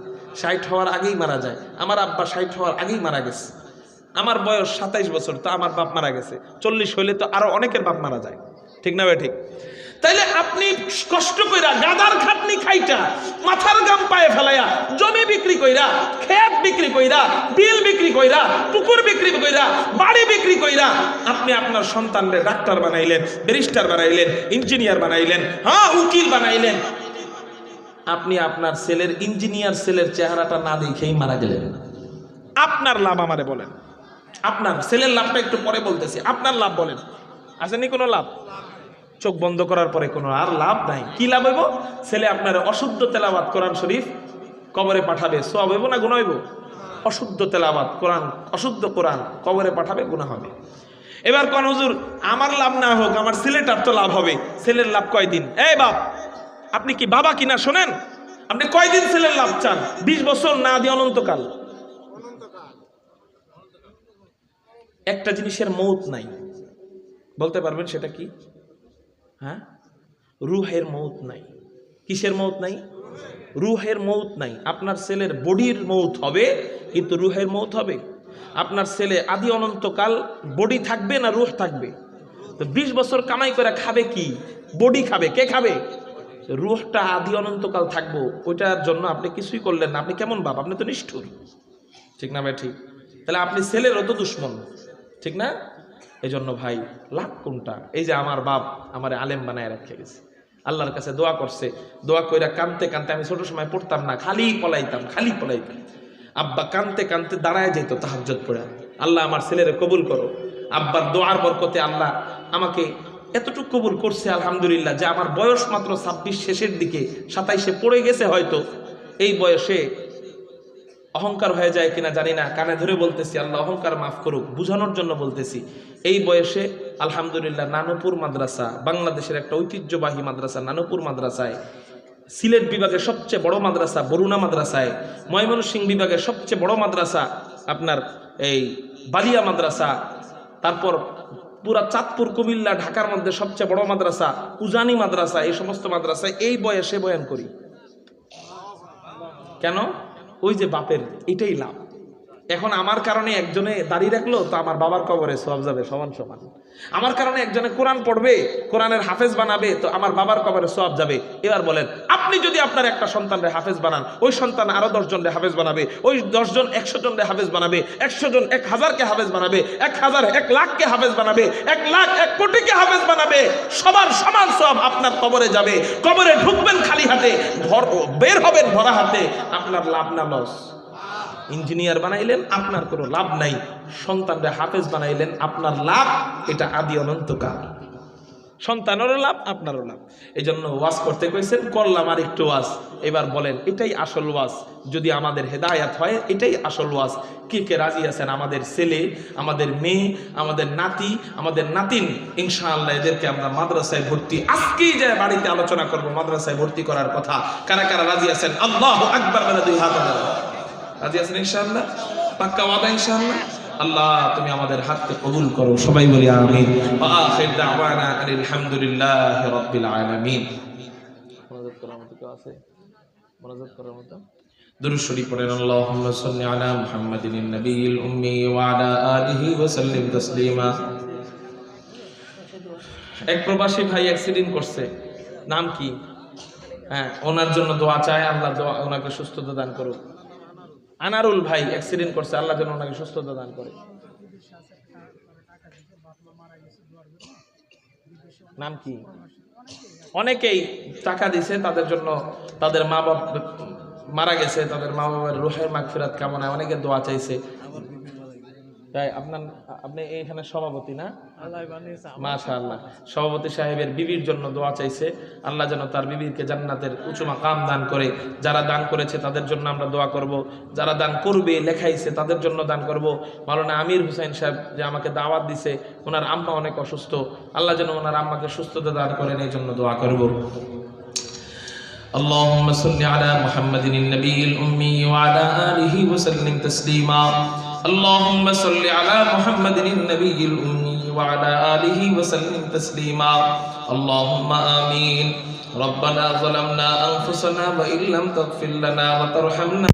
60 হওয়ার আগেই মারা যায়। আমার আব্বা 60 হওয়ার আগেই মারা গেছে। আমার বয়স 27 বছর, তো আমার বাপ মারা গেছে। 40 হইলে তো আরো অনেকের বাপ মারা যায়, ঠিক না ভাই? ঠিক। তাইলে আপনি কষ্ট কইরা, গাদার খাটনি খাইটা, মাথার গাম পায়ে ফেলাইয়া, জমি বিক্রি কইরা, ক্ষেত বিক্রি কইরা, বিল বিক্রি কইরা, পুকুর বিক্রি কইরা, বাড়ি বিক্রি কইরা আপনি আপনার সন্তানরে ডাক্তার বানাইলেন, ব্যারিস্টার বানাইলেন, ইঞ্জিনিয়ার বানাইলেন, হ্যাঁ উকিল বানাইলেন। আপনি আপনার ছেলের, ইঞ্জিনিয়ার ছেলের চেহারাটা না দেখেই মারা গেলেন। আপনার লাভ আমারে বলেন। আপনার ছেলের লাভটা একটু পরে বলতেছি, আপনার লাভ বলেন, আসেনি কোনো লাভ? চোখ বন্ধ করার পরে কোনো আর লাভ নাই। কি লাভ হইব? ছেলে আপনার অশুদ্ধ তেলাওয়াত কোরআন শরীফ কবরে পাঠাবে, সওয়াব হইব না গুনাহ হইব? অশুদ্ধ তেলাওয়াত কোরআন, অশুদ্ধ কোরআন কবরে পাঠাবে, গুনাহ হবে। এবার কোন হুজুর আমার লাভ না হোক, আমার ছেলেটার তো লাভ হবে। ছেলের লাভ কয়দিন? এই বাপ, আপনি কি বাবা কিনা শোনেন? আপনি কয়দিন ছেলের লাভ চান? 20 বছর না দিয়ে অনন্তকাল। একটা জিনিসের মৌত নাই, বলতে পারবেন সেটা কি? হ্যাঁ, রুহের মৌত নাই। কিসের মৌত নাই? রুহের মৌত নাই। আপনার ছেলের বডির মৌত হবে, কিন্তু রুহের মৌত হবে? আপনার ছেলে আদি অনন্তকাল বডি থাকবে না রুহ থাকবে? তো 20 বছর কামাই করে খাবে কি? বডি খাবে। কে খাবে? রুহটা আদি অনন্তকাল থাকবো, ওইটার জন্য আপনি কিছুই করলেন না। আপনি কেমন বাপ? আপনি তো নিষ্ঠুর, ঠিক না ভাই? ঠিক। তাহলে আপনি ছেলেরও তো দুশ্মন, ঠিক না? এই জন্য ভাই, লাভ কোনটা? এই যে আমার বাপ আমারে আলেম বানায় রেখে গেছে, আল্লাহর কাছে দোয়া করছে, দোয়া কইরা কানতে কানতে, আমি ছোট সময় পড়তাম না, খালি পলাইতাম। আব্বা কানতে কানতে দাঁড়ায় যেত তাহাজ্জুদ পড়ে, আল্লাহ আমার ছেলেরে কবুল করো। আব্বার দোয়ার বরকতে আল্লাহ আমাকে এতটুকু কবুল করছে আলহামদুলিল্লাহ, যে আমার বয়স মাত্র 26 শেষের দিকে, 27-এ পড়ে গেছে হয়তো। এই বয়সে অহংকার হয়ে যায় কিনা জানি না, কানে ধরে বলতেছি, আল্লাহ অহংকার মাফ করুক, বুঝানোর জন্য বলতেছি। এই বয়সে আলহামদুলিল্লাহ নানুপুর মাদ্রাসা, বাংলাদেশের একটা ঐতিহ্যবাহী মাদ্রাসা নানুপুর মাদ্রাসায়, সিলেট বিভাগের সবচেয়ে বড় মাদ্রাসা বরুণা মাদ্রাসায়, ময়মনসিংহ বিভাগের সবচেয়ে বড় মাদ্রাসা আপনার এই বালিয়া মাদ্রাসা, তারপর পুরা চাঁদপুর কুমিল্লা ঢাকার মধ্যে সবচেয়ে বড় মাদ্রাসা উজানি মাদ্রাসা, এই সমস্ত মাদ্রাসায় এই বয়সে বয়ান করি। কেন? ওই যে বাপের এটাই লাভ। এখন আমার কারণে একজনে দাঁড়িয়ে রাখলো তো আমার বাবার কবরে সওয়াব যাবে সমান সমান। আমার কারণে একজনে কোরআন পড়বে, কোরআনের হাফেজ বানাবে তো আমার বাবার কবরে সওয়াব যাবে। এবার বলেন, আপনি যদি আপনার একটা সন্তানরে হাফেজ বানান, ওই সন্তান আরো 10 জনরে হাফেজ বানাবে, ওই 10 জন 100 জনরে হাফেজ বানাবে, 100 জন 1000কে হাফেজ বানাবে, 1000 1 লাখকে হাফেজ বানাবে, 1 লাখ 1 কোটিকে হাফেজ বানাবে। সবার সমান সওয়াব আপনার কবরে যাবে। কবরে ঢুকবেন খালি হাতে, বের হবেন ভরা হাতে, আপনার লাভ না লস? ইঞ্জিনিয়ার বানাইলেন, আপনার কোনো লাভ নাই। সন্তানরে হাফেজ বানাইলেন, আপনার লাভ। এটা আদি অনন্তকাল। সন্তানেরও লাভ, আপনারও লাভ। এই জন্য ওয়াজ করতে কইছেন, করলাম আর একটু ওয়াজ। এবার বলেন, এটাই আসল ওয়াজ। যদি আমাদের হেদায়াত হয়, এটাই আসল ওয়াজ। কে কে রাজি আছেন? আমাদের ছেলে, আমাদের মেয়ে, আমাদের নাতি, আমাদের নাতিন, ইনশাআল্লাহ এদেরকে আমরা মাদ্রাসায় ভর্তি, আজকেই যায় বাড়িতে আলোচনা করব মাদ্রাসায় ভর্তি করার কথা। কারা কারা রাজি আছেন? আল্লাহু আকবার বলে 2 হাত নাড়ান। রাজি আছেন ইনশাআল্লাহ? পাক্কা ওয়াদা ইনশাআল্লাহ? আল্লাহ তুমি আমাদের হাতকে কবুল করো, সবাই বলি আমিন। ওয়া আখির দাওয়ানা আলহামদুলিল্লাহি রাব্বিল আলামিন। মনোযোগ করার মতো কেউ আছে? মনোযোগ করার মতো দুরূদ শরীফ পড়েন। আল্লাহুম্মা সাল্লি আলা মুহাম্মাদিন নবিয়্যিল উম্মি ওয়া আলা আলিহি ওয়া সাল্লিম তাসলিমা। এক প্রবাসী ভাই অ্যাক্সিডেন্ট করছে, নাম কি? হ্যাঁ, ওনার জন্য দোয়া চায়, আল্লাহ ওনাকে সুস্থতা দান করুক। আনারুল ভাই অ্যাক্সিডেন্ট করছে, আল্লাহ যেন ওনাকে সুস্থতা দান করে। নাম কি? অনেকেই টাকা দিছে, তাদের জন্য, তাদের মা বাবা মারা গেছে, তাদের মা বাবার রুহের মাগফিরাত কামনায় অনেকে দোয়া চাইছে। তাই আপনি এখানে সভাপতি না? মাশাআল্লাহ। সভাপতি সাহেবের বিবির জন্য দোয়া চাইছে, আল্লাহ যেন তার বিবিকে জান্নাতের উঁচু মাকাম দান করে। যারা দান করেছে তাদের জন্য আমরা দোয়া করব, যারা দান করবে লেখাইছে তাদের জন্য দান করব। মাওলানা আমির হুসাইন সাহেব যে আমাকে দাওয়াত দিছে, ওনার আম্মা অনেক অসুস্থ, আল্লাহ যেন ওনার আম্মাকে সুস্থতা দান করেন, এই জন্য দোয়া করব। اللهم صل على محمد النبي الأمي وعلى آله وسلم تسليما. اللهم صل على محمد النبي الأمي وعلى آله وسلم تسليما. اللهم آمين. ربنا ظلمنا أنفسنا وإن لم تغفر لنا وترحمنا